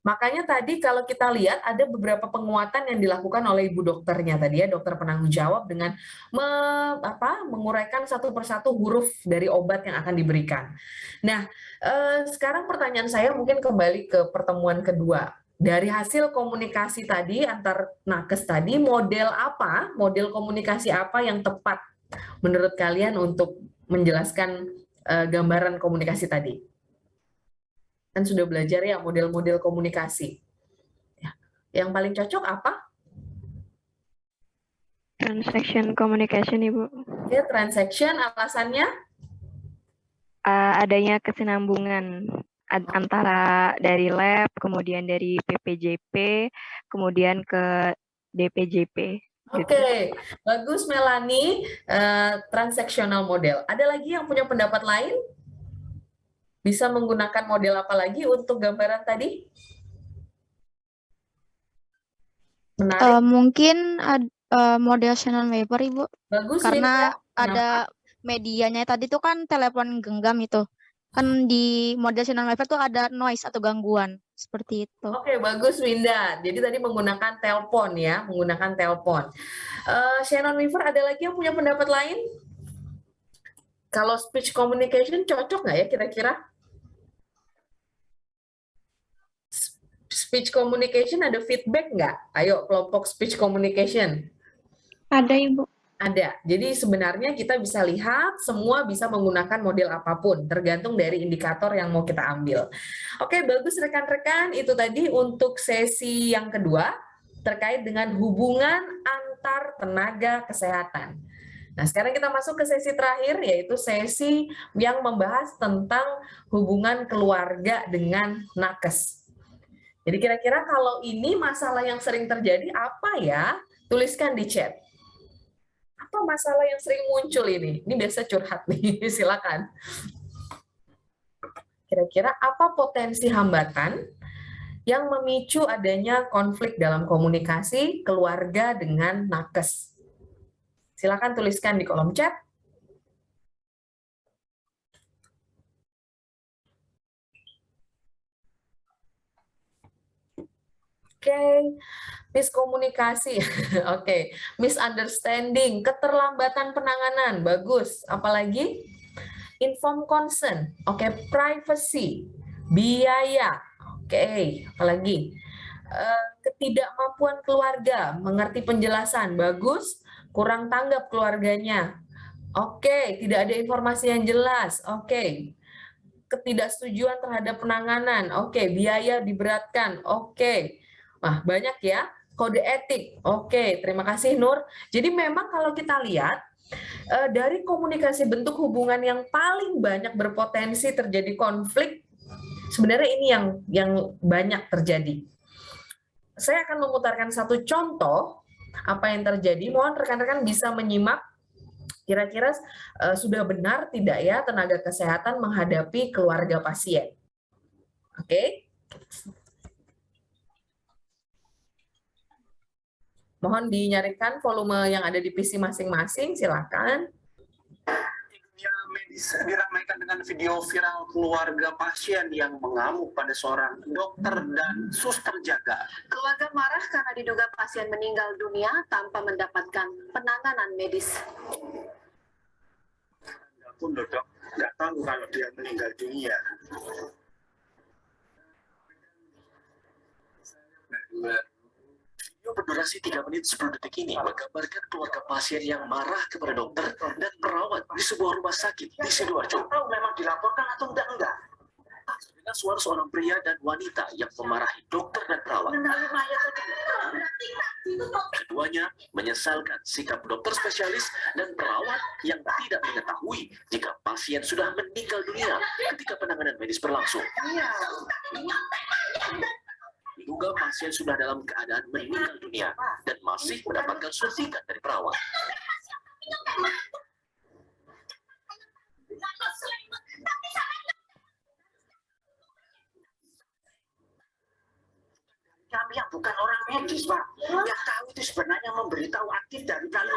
Makanya tadi kalau kita lihat ada beberapa penguatan yang dilakukan oleh ibu dokternya tadi ya, dokter penanggung jawab dengan menguraikan satu persatu huruf dari obat yang akan diberikan. Nah, sekarang pertanyaan saya mungkin kembali ke pertemuan kedua. Dari hasil komunikasi tadi antar nakes tadi, model komunikasi apa yang tepat menurut kalian untuk menjelaskan gambaran komunikasi tadi? Kan sudah belajar ya model-model komunikasi. Ya. Yang paling cocok apa? Transaction communication, Ibu. Oke, transaction, alasannya? Adanya kesinambungan antara dari lab, kemudian dari PPJP, kemudian ke DPJP. Oke, bagus Melanie, transactional model. Ada lagi yang punya pendapat lain? Bisa menggunakan model apa lagi untuk gambaran tadi? Menarik. Mungkin model Shannon Weaver, Ibu. Bagus, Karena Winda. ada medianya tadi tuh kan telepon genggam itu. Kan di model Shannon Weaver tuh ada noise atau gangguan seperti itu. Oke, bagus Winda. Jadi tadi menggunakan telepon ya, menggunakan telepon. Shannon Weaver, ada lagi yang punya pendapat lain? Kalau speech communication cocok nggak ya kira-kira? Speech communication ada feedback nggak? Ayo kelompok speech communication. Ada, Ibu. Ada. Jadi sebenarnya kita bisa lihat semua bisa menggunakan model apapun, tergantung dari indikator yang mau kita ambil. Oke, bagus rekan-rekan. Itu tadi untuk sesi yang kedua terkait dengan hubungan antar tenaga kesehatan. Nah, sekarang kita masuk ke sesi terakhir, yaitu sesi yang membahas tentang hubungan keluarga dengan nakes. Jadi kira-kira kalau ini masalah yang sering terjadi apa ya? Tuliskan di chat. Apa masalah yang sering muncul ini? Ini biasa curhat nih, silakan. Kira-kira apa potensi hambatan yang memicu adanya konflik dalam komunikasi keluarga dengan nakes? Silakan tuliskan di kolom chat. Oke, miskomunikasi. Oke, misunderstanding, keterlambatan penanganan. Bagus. Apalagi? Informed consent. Oke, privacy, biaya. Oke, apalagi? Ketidakmampuan keluarga, mengerti penjelasan. Bagus. Kurang tanggap keluarganya. Oke, tidak ada informasi yang jelas. Oke. Ketidaksetujuan terhadap penanganan. Oke, biaya diberatkan. Oke. Wah, banyak ya. Kode etik. Oke, terima kasih Nur. Jadi memang kalau kita lihat dari komunikasi bentuk hubungan yang paling banyak berpotensi terjadi konflik, sebenarnya ini yang banyak terjadi. Saya akan memutarkan satu contoh apa yang terjadi. Mohon rekan-rekan bisa menyimak. Kira-kira sudah benar tidak ya tenaga kesehatan menghadapi keluarga pasien? Oke. Mohon dinyarikan volume yang ada di PC masing-masing, silakan. Dunia medis diramaikan dengan video viral keluarga pasien yang mengamuk pada seorang dokter dan suster jaga. Keluarga marah karena diduga pasien meninggal dunia tanpa mendapatkan penanganan medis. Pun dok nggak tahu kalau dia meninggal dunia. Video berdurasi 3 menit 10 detik ini menggambarkan keluarga pasien yang marah kepada dokter dan perawat di sebuah rumah sakit di Sidoarjo. Tahu memang dilaporkan atau enggak? Dengan suara seorang pria dan wanita yang memarahi dokter dan perawat. Keduanya menyesalkan sikap dokter spesialis dan perawat yang tidak mengetahui jika pasien sudah meninggal dunia ketika penanganan medis berlangsung. Diduga pasien sudah dalam keadaan meninggal dunia dan masih mendapatkan suntikan dari perawat. Kami yang bukan orang medis, Pak, yang tahu itu sebenarnya memberitahu aktif dari kami.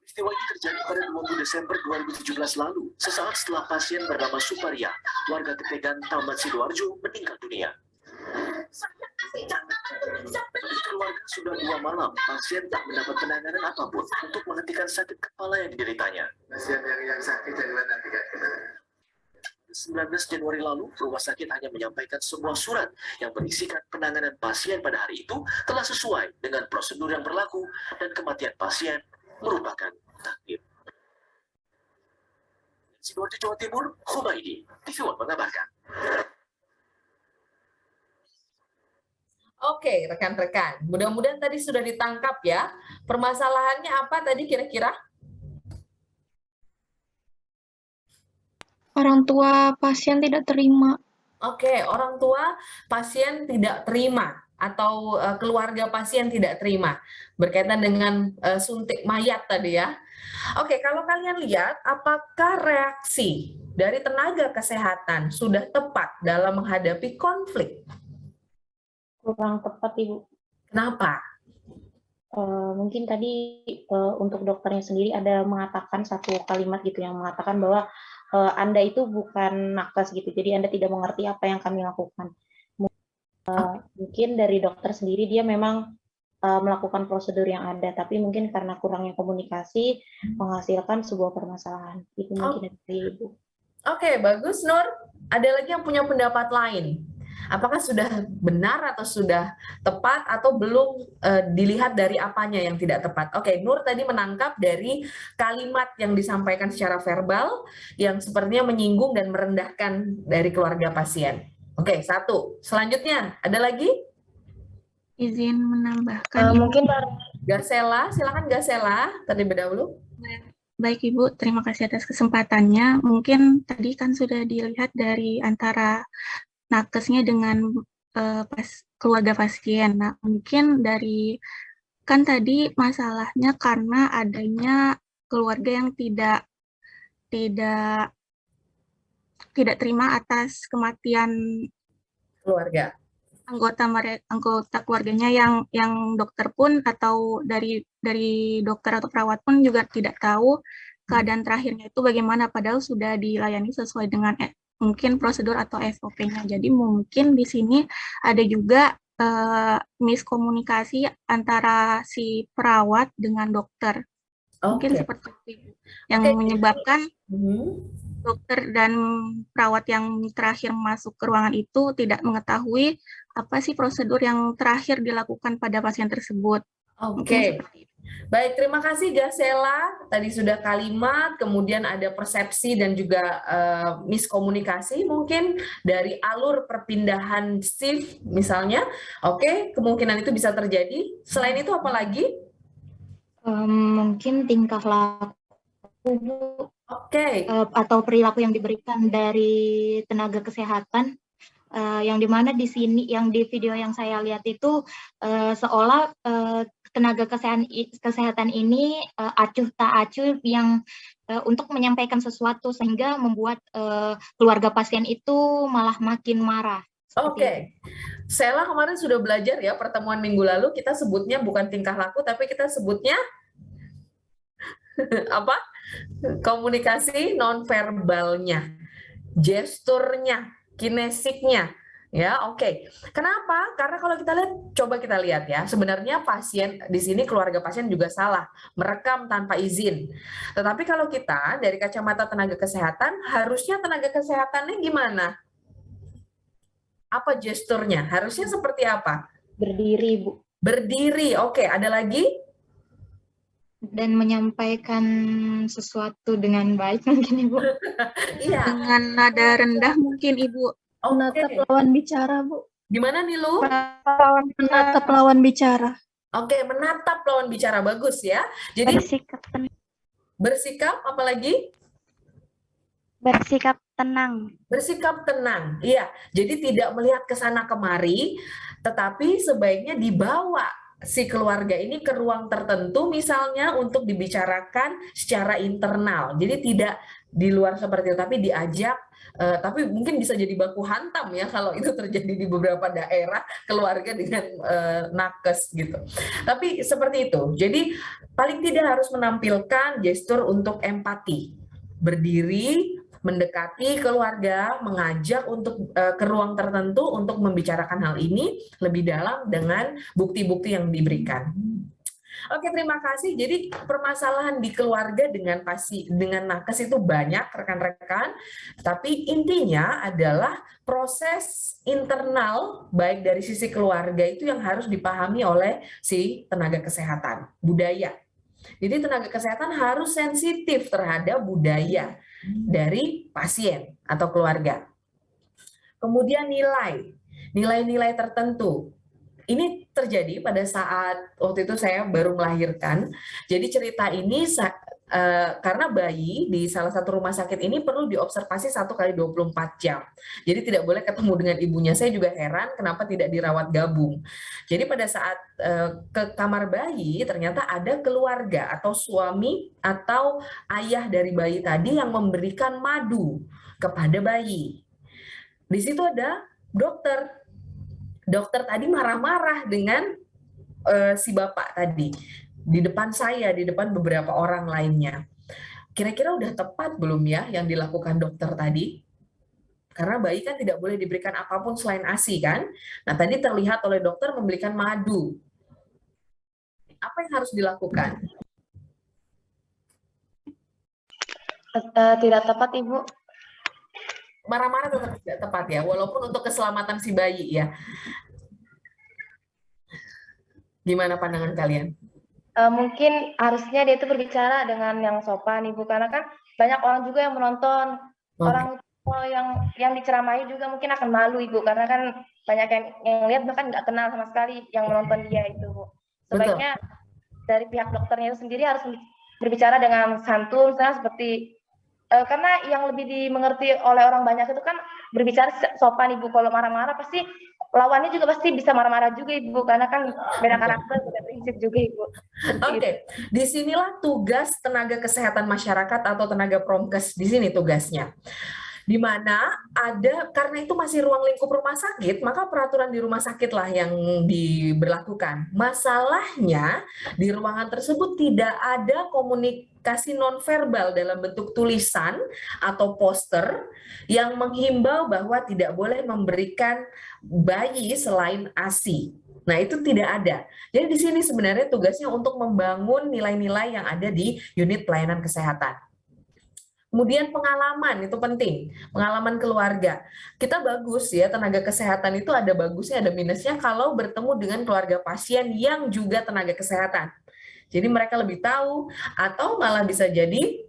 Peristiwa ini terjadi pada 20 Desember 2017 lalu, sesaat setelah pasien bernama Suparia, warga Ketegan, Taman Sidoarjo, meninggal dunia. Keluarga sudah 2 malam, pasien tak mendapat penanganan apapun untuk menghentikan sakit kepala yang dideritanya. Pasien yang sakit dari mana? 19 Januari lalu, rumah sakit hanya menyampaikan sebuah surat yang berisikan penanganan pasien pada hari itu telah sesuai dengan prosedur yang berlaku dan kematian pasien merupakan takdir. Sidoarjo, Jawa Timur, Humaydi, TV One mengabarkan. Oke, rekan-rekan. Mudah-mudahan tadi sudah ditangkap ya. Permasalahannya apa tadi kira-kira? Orang tua pasien tidak terima. Oke, orang tua pasien tidak terima atau keluarga pasien tidak terima berkaitan dengan suntik mayat tadi ya. Oke, kalau kalian lihat apakah reaksi dari tenaga kesehatan sudah tepat dalam menghadapi konflik? Kurang tepat, Ibu. Kenapa? Mungkin tadi untuk dokternya sendiri ada mengatakan satu kalimat gitu yang mengatakan bahwa Anda itu bukan nakes gitu, jadi Anda tidak mengerti apa yang kami lakukan. Mungkin dari dokter sendiri dia memang melakukan prosedur yang ada, tapi mungkin karena kurangnya komunikasi menghasilkan sebuah permasalahan. Itu mungkin dari Ibu. Oke, bagus Nur. Ada lagi yang punya pendapat lain? Apakah sudah benar atau sudah tepat atau belum dilihat dari apanya yang tidak tepat? Oke, Nur tadi menangkap dari kalimat yang disampaikan secara verbal yang sepertinya menyinggung dan merendahkan dari keluarga pasien. Oke, satu. Selanjutnya, ada lagi? Izin menambahkan. Mungkin Gasela, silakan Gasela terlebih dahulu. Baik Ibu, terima kasih atas kesempatannya. Mungkin tadi kan sudah dilihat dari antara nakesnya dengan keluarga pasien. Nah, mungkin dari kan tadi masalahnya karena adanya keluarga yang tidak terima atas kematian keluarga. Anggota keluarganya yang dokter pun atau dari dokter atau perawat pun juga tidak tahu keadaan terakhirnya itu bagaimana, padahal sudah dilayani sesuai dengan mungkin prosedur atau SOP-nya. Jadi mungkin di sini ada juga miskomunikasi antara si perawat dengan dokter. Mungkin Oke. seperti itu, Ibu. Yang Oke. menyebabkan Mhm. dokter dan perawat yang terakhir masuk ke ruangan itu tidak mengetahui apa sih prosedur yang terakhir dilakukan pada pasien tersebut. Mungkin Oke. seperti itu. Baik, terima kasih Gasela. Tadi sudah kalimat, kemudian ada persepsi dan juga miskomunikasi mungkin dari alur perpindahan shift misalnya. Oke, kemungkinan itu bisa terjadi. Selain itu apa lagi? Mungkin tingkah laku, Bu, Oke. atau perilaku yang diberikan dari tenaga kesehatan, yang dimana di sini, yang di video yang saya lihat itu seolah tenaga kesehatan ini acuh tak acuh yang untuk menyampaikan sesuatu sehingga membuat keluarga pasien itu malah makin marah. Oke, Sela kemarin sudah belajar ya pertemuan minggu lalu kita sebutnya bukan tingkah laku tapi kita sebutnya apa? Komunikasi nonverbalnya, gesturnya, kinesiknya. Ya, oke. Kenapa? Karena kalau kita lihat, coba kita lihat ya, sebenarnya pasien di sini keluarga pasien juga salah, merekam tanpa izin. Tetapi kalau kita dari kacamata tenaga kesehatan, harusnya tenaga kesehatannya gimana? Apa gesturnya? Harusnya seperti apa? Berdiri, Bu. Berdiri. Oke, ada lagi? Dan menyampaikan sesuatu dengan baik mungkin, Ibu. Iya. Dengan nada rendah mungkin, Ibu. Menatap lawan bicara, Bu. Gimana nih, Lu? Menatap lawan bicara. Oke, menatap lawan bicara. Bagus ya. Jadi bersikap apa lagi? Bersikap tenang. Bersikap tenang. Iya. Jadi tidak melihat ke sana kemari, tetapi sebaiknya dibawa si keluarga ini ke ruang tertentu misalnya untuk dibicarakan secara internal. Jadi tidak di luar seperti itu, tapi diajak, tapi mungkin bisa jadi baku hantam ya kalau itu terjadi di beberapa daerah keluarga dengan nakes gitu. Tapi seperti itu. Jadi paling tidak harus menampilkan gestur untuk empati. Berdiri, mendekati keluarga, mengajak untuk ke ruang tertentu untuk membicarakan hal ini lebih dalam dengan bukti-bukti yang diberikan. Oke, terima kasih. Jadi permasalahan di keluarga dengan nakes itu banyak rekan-rekan, tapi intinya adalah proses internal baik dari sisi keluarga itu yang harus dipahami oleh si tenaga kesehatan, budaya. Jadi tenaga kesehatan harus sensitif terhadap budaya dari pasien atau keluarga. Kemudian nilai-nilai tertentu. Ini terjadi pada saat waktu itu saya baru melahirkan. Jadi cerita ini karena bayi di salah satu rumah sakit ini perlu diobservasi 1 kali 24 jam. Jadi tidak boleh ketemu dengan ibunya. Saya juga heran kenapa tidak dirawat gabung. Jadi pada saat ke kamar bayi ternyata ada keluarga atau suami atau ayah dari bayi tadi yang memberikan madu kepada bayi. Di situ ada dokter. Dokter tadi marah-marah dengan si bapak tadi di depan saya, di depan beberapa orang lainnya. Kira-kira udah tepat belum ya yang dilakukan dokter tadi? Karena bayi kan tidak boleh diberikan apapun selain ASI kan? Nah tadi terlihat oleh dokter memberikan madu. Apa yang harus dilakukan? Tidak tepat, Ibu. Marah-marah tetap tidak tepat ya, walaupun untuk keselamatan si bayi ya. Gimana pandangan kalian? Mungkin harusnya dia itu berbicara dengan yang sopan, Ibu, karena kan banyak orang juga yang menonton. Orang yang diceramahi juga mungkin akan malu, Ibu, karena kan banyak yang lihat bahkan nggak kenal sama sekali yang menonton dia itu, Bu. Sebaiknya dari pihak dokternya itu sendiri harus berbicara dengan santun, misalnya seperti karena yang lebih dimengerti oleh orang banyak itu kan berbicara sopan, Ibu. Kalau marah-marah pasti lawannya juga pasti bisa marah-marah juga, Ibu, karena kan beda karakter, beda prinsip juga, Ibu. Oke, disinilah tugas tenaga kesehatan masyarakat atau tenaga promkes di sini tugasnya. di mana ada, karena itu masih ruang lingkup rumah sakit, maka peraturan di rumah sakit lah yang diberlakukan. Masalahnya di ruangan tersebut tidak ada komunikasi nonverbal dalam bentuk tulisan atau poster yang menghimbau bahwa tidak boleh memberikan bayi selain ASI. Nah, itu tidak ada. Jadi di sini sebenarnya tugasnya untuk membangun nilai-nilai yang ada di unit pelayanan kesehatan. Kemudian pengalaman, itu penting. Pengalaman keluarga. Kita bagus ya, tenaga kesehatan itu ada bagusnya, ada minusnya kalau bertemu dengan keluarga pasien yang juga tenaga kesehatan. Jadi mereka lebih tahu, atau malah bisa jadi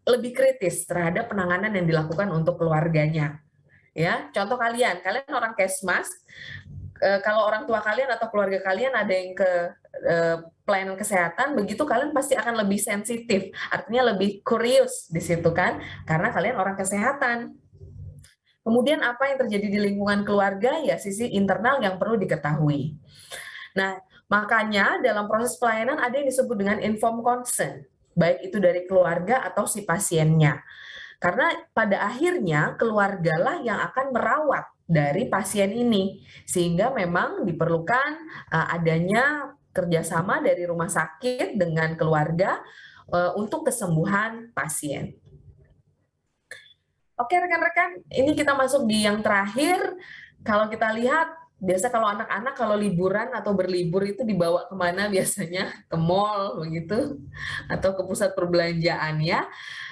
lebih kritis terhadap penanganan yang dilakukan untuk keluarganya. Ya, contoh kalian orang Kesmas, kalau orang tua kalian atau keluarga kalian ada yang ke pelayanan kesehatan, begitu kalian pasti akan lebih sensitif, artinya lebih curious di situ kan, karena kalian orang kesehatan. Kemudian apa yang terjadi di lingkungan keluarga, ya sisi internal yang perlu diketahui. Nah, makanya dalam proses pelayanan ada yang disebut dengan informed consent, baik itu dari keluarga atau si pasiennya. Karena pada akhirnya keluargalah yang akan merawat dari pasien ini, sehingga memang diperlukan adanya kerjasama dari rumah sakit dengan keluarga untuk kesembuhan pasien. Oke rekan-rekan, ini kita masuk di yang terakhir. Kalau kita lihat, biasa kalau anak-anak kalau liburan atau berlibur itu dibawa kemana biasanya? Ke mall begitu, atau ke pusat perbelanjaan ya.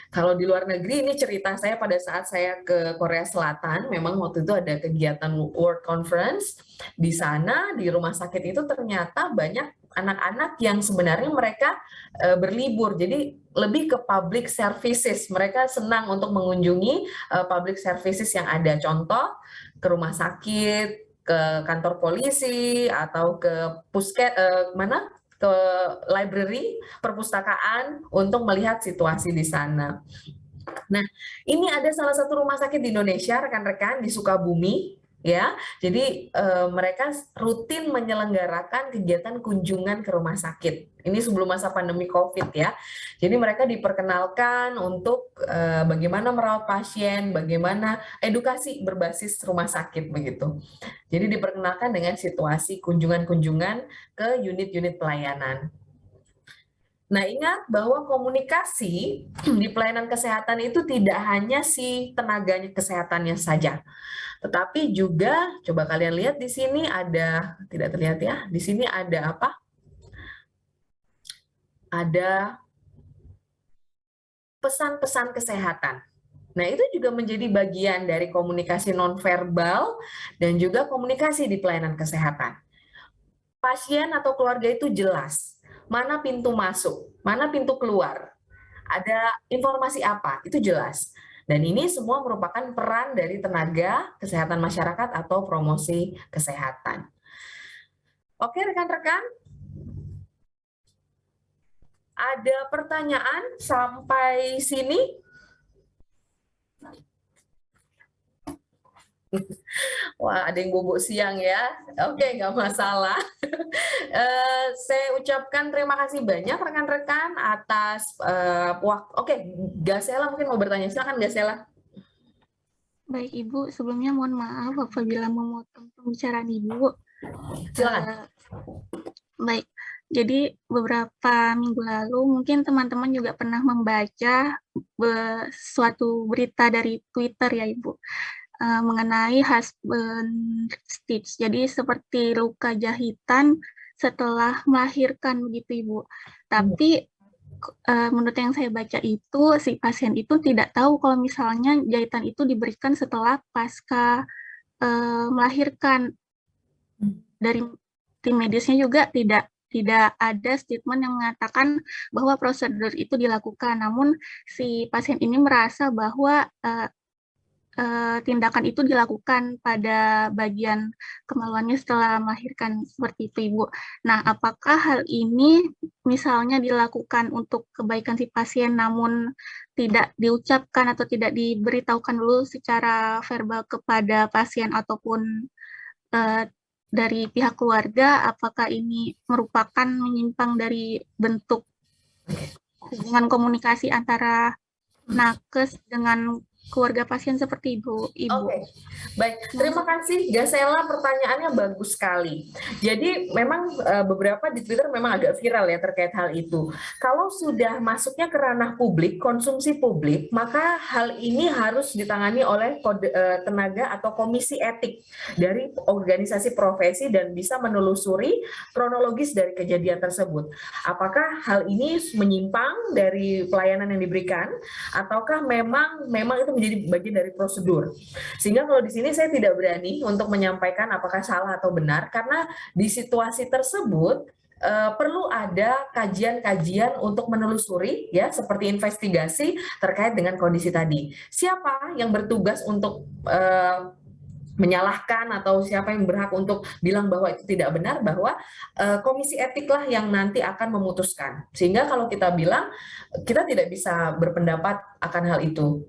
Kalau di luar negeri, ini cerita saya pada saat saya ke Korea Selatan, memang waktu itu ada kegiatan World Conference. Di sana, di rumah sakit itu ternyata banyak anak-anak yang sebenarnya mereka berlibur, jadi lebih ke public services. Mereka senang untuk mengunjungi public services yang ada. Contoh, ke rumah sakit, ke kantor polisi, atau ke ke library, perpustakaan untuk melihat situasi di sana. Nah, ini ada salah satu rumah sakit di Indonesia, rekan-rekan, di Sukabumi, ya. Jadi mereka rutin menyelenggarakan kegiatan kunjungan ke rumah sakit. Ini sebelum masa pandemi COVID ya. Jadi mereka diperkenalkan untuk bagaimana merawat pasien, bagaimana edukasi berbasis rumah sakit begitu. Jadi diperkenalkan dengan situasi kunjungan-kunjungan ke unit-unit pelayanan. Nah, ingat bahwa komunikasi di pelayanan kesehatan itu tidak hanya si tenaganya kesehatannya saja, tetapi juga coba kalian lihat di sini ada, tidak terlihat ya, di sini ada apa? Ada pesan-pesan kesehatan. Nah, itu juga menjadi bagian dari komunikasi nonverbal dan juga komunikasi di pelayanan kesehatan. Pasien atau keluarga itu jelas mana pintu masuk, mana pintu keluar, ada informasi apa, itu jelas. Dan ini semua merupakan peran dari tenaga kesehatan masyarakat atau promosi kesehatan. Oke, rekan-rekan. Ada pertanyaan sampai sini? Wah, ada yang bubuk siang ya. Oke, nggak masalah. Saya ucapkan terima kasih banyak rekan-rekan atas waktu. Oke, Gasela mungkin mau bertanya. Silakan Gasela. Baik Ibu, sebelumnya mohon maaf apabila memotong pembicaraan Ibu. Silakan. Baik, jadi beberapa minggu lalu mungkin teman-teman juga pernah membaca suatu berita dari Twitter ya Ibu, mengenai husband stitch. Jadi seperti luka jahitan setelah melahirkan begitu Ibu. Tapi menurut yang saya baca itu si pasien itu tidak tahu kalau misalnya jahitan itu diberikan setelah pasca melahirkan. Dari tim medisnya juga tidak ada statement yang mengatakan bahwa prosedur itu dilakukan. Namun si pasien ini merasa bahwa tindakan itu dilakukan pada bagian kemaluannya setelah melahirkan seperti itu Ibu. Nah, apakah hal ini misalnya dilakukan untuk kebaikan si pasien namun tidak diucapkan atau tidak diberitahukan dulu secara verbal kepada pasien ataupun dari pihak keluarga, apakah ini merupakan menyimpang dari bentuk hubungan komunikasi antara nakes dengan keluarga pasien seperti Ibu. Oke, baik. Terima kasih, Gasela. Pertanyaannya bagus sekali. Jadi memang beberapa di Twitter memang agak viral ya terkait hal itu. Kalau sudah masuknya ke ranah publik, konsumsi publik, maka hal ini harus ditangani oleh tenaga atau komisi etik dari organisasi profesi dan bisa menelusuri kronologis dari kejadian tersebut. Apakah hal ini menyimpang dari pelayanan yang diberikan, ataukah memang itu menjadi bagian dari prosedur. Sehingga kalau di sini saya tidak berani untuk menyampaikan apakah salah atau benar, karena di situasi tersebut perlu ada kajian-kajian untuk menelusuri ya, seperti investigasi terkait dengan kondisi tadi. Siapa yang bertugas untuk menyalahkan atau siapa yang berhak untuk bilang bahwa itu tidak benar, bahwa komisi etiklah yang nanti akan memutuskan. Sehingga kalau kita bilang, kita tidak bisa berpendapat akan hal itu.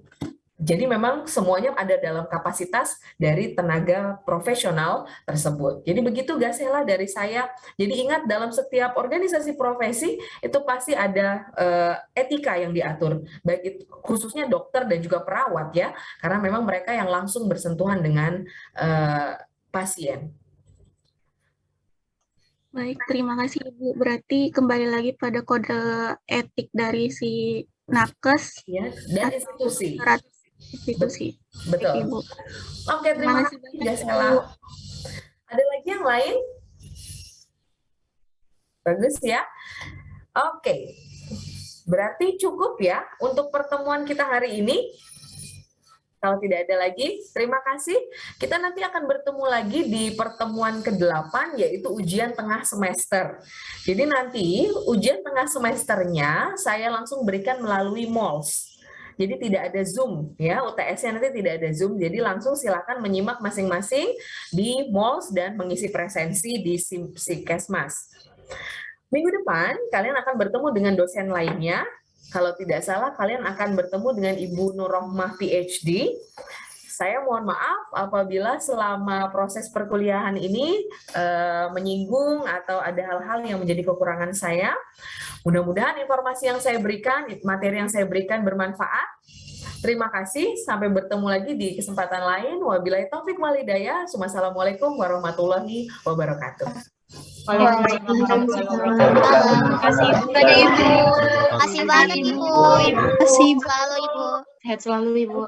Jadi memang semuanya ada dalam kapasitas dari tenaga profesional tersebut. Jadi begitu Gasela dari saya. Jadi ingat, dalam setiap organisasi profesi itu pasti ada etika yang diatur, baik itu khususnya dokter dan juga perawat ya, karena memang mereka yang langsung bersentuhan dengan pasien. Baik, terima kasih Ibu. Berarti kembali lagi pada kode etik dari si nakes ya, dan institusi. Institusi. Betul. Ibu. Oke, terima kasih Gasela. Ada lagi yang lain? Bagus ya. Oke. Berarti cukup ya untuk pertemuan kita hari ini. Kalau tidak ada lagi, terima kasih. Kita nanti akan bertemu lagi di pertemuan ke-8, yaitu ujian tengah semester. Jadi nanti ujian tengah semesternya saya langsung berikan melalui MOLS. Jadi tidak ada Zoom ya, UTS-nya nanti tidak ada Zoom. Jadi langsung silakan menyimak masing-masing di MOLS dan mengisi presensi di Sikesmas. Minggu depan kalian akan bertemu dengan dosen lainnya. Kalau tidak salah kalian akan bertemu dengan Ibu Nurrohmah PhD. Saya mohon maaf apabila selama proses perkuliahan ini menyinggung atau ada hal-hal yang menjadi kekurangan saya. Mudah-mudahan informasi yang saya berikan, materi yang saya berikan bermanfaat. Terima kasih, sampai bertemu lagi di kesempatan lain. Wabillahi taufik wal hidayah. Wassalamualaikum warahmatullahi wabarakatuh. Waalaikumsalam. Terima kasih kepada Ibu. Terima kasih banyak Ibu. Terima kasih selalu Ibu. Sehat selalu Ibu.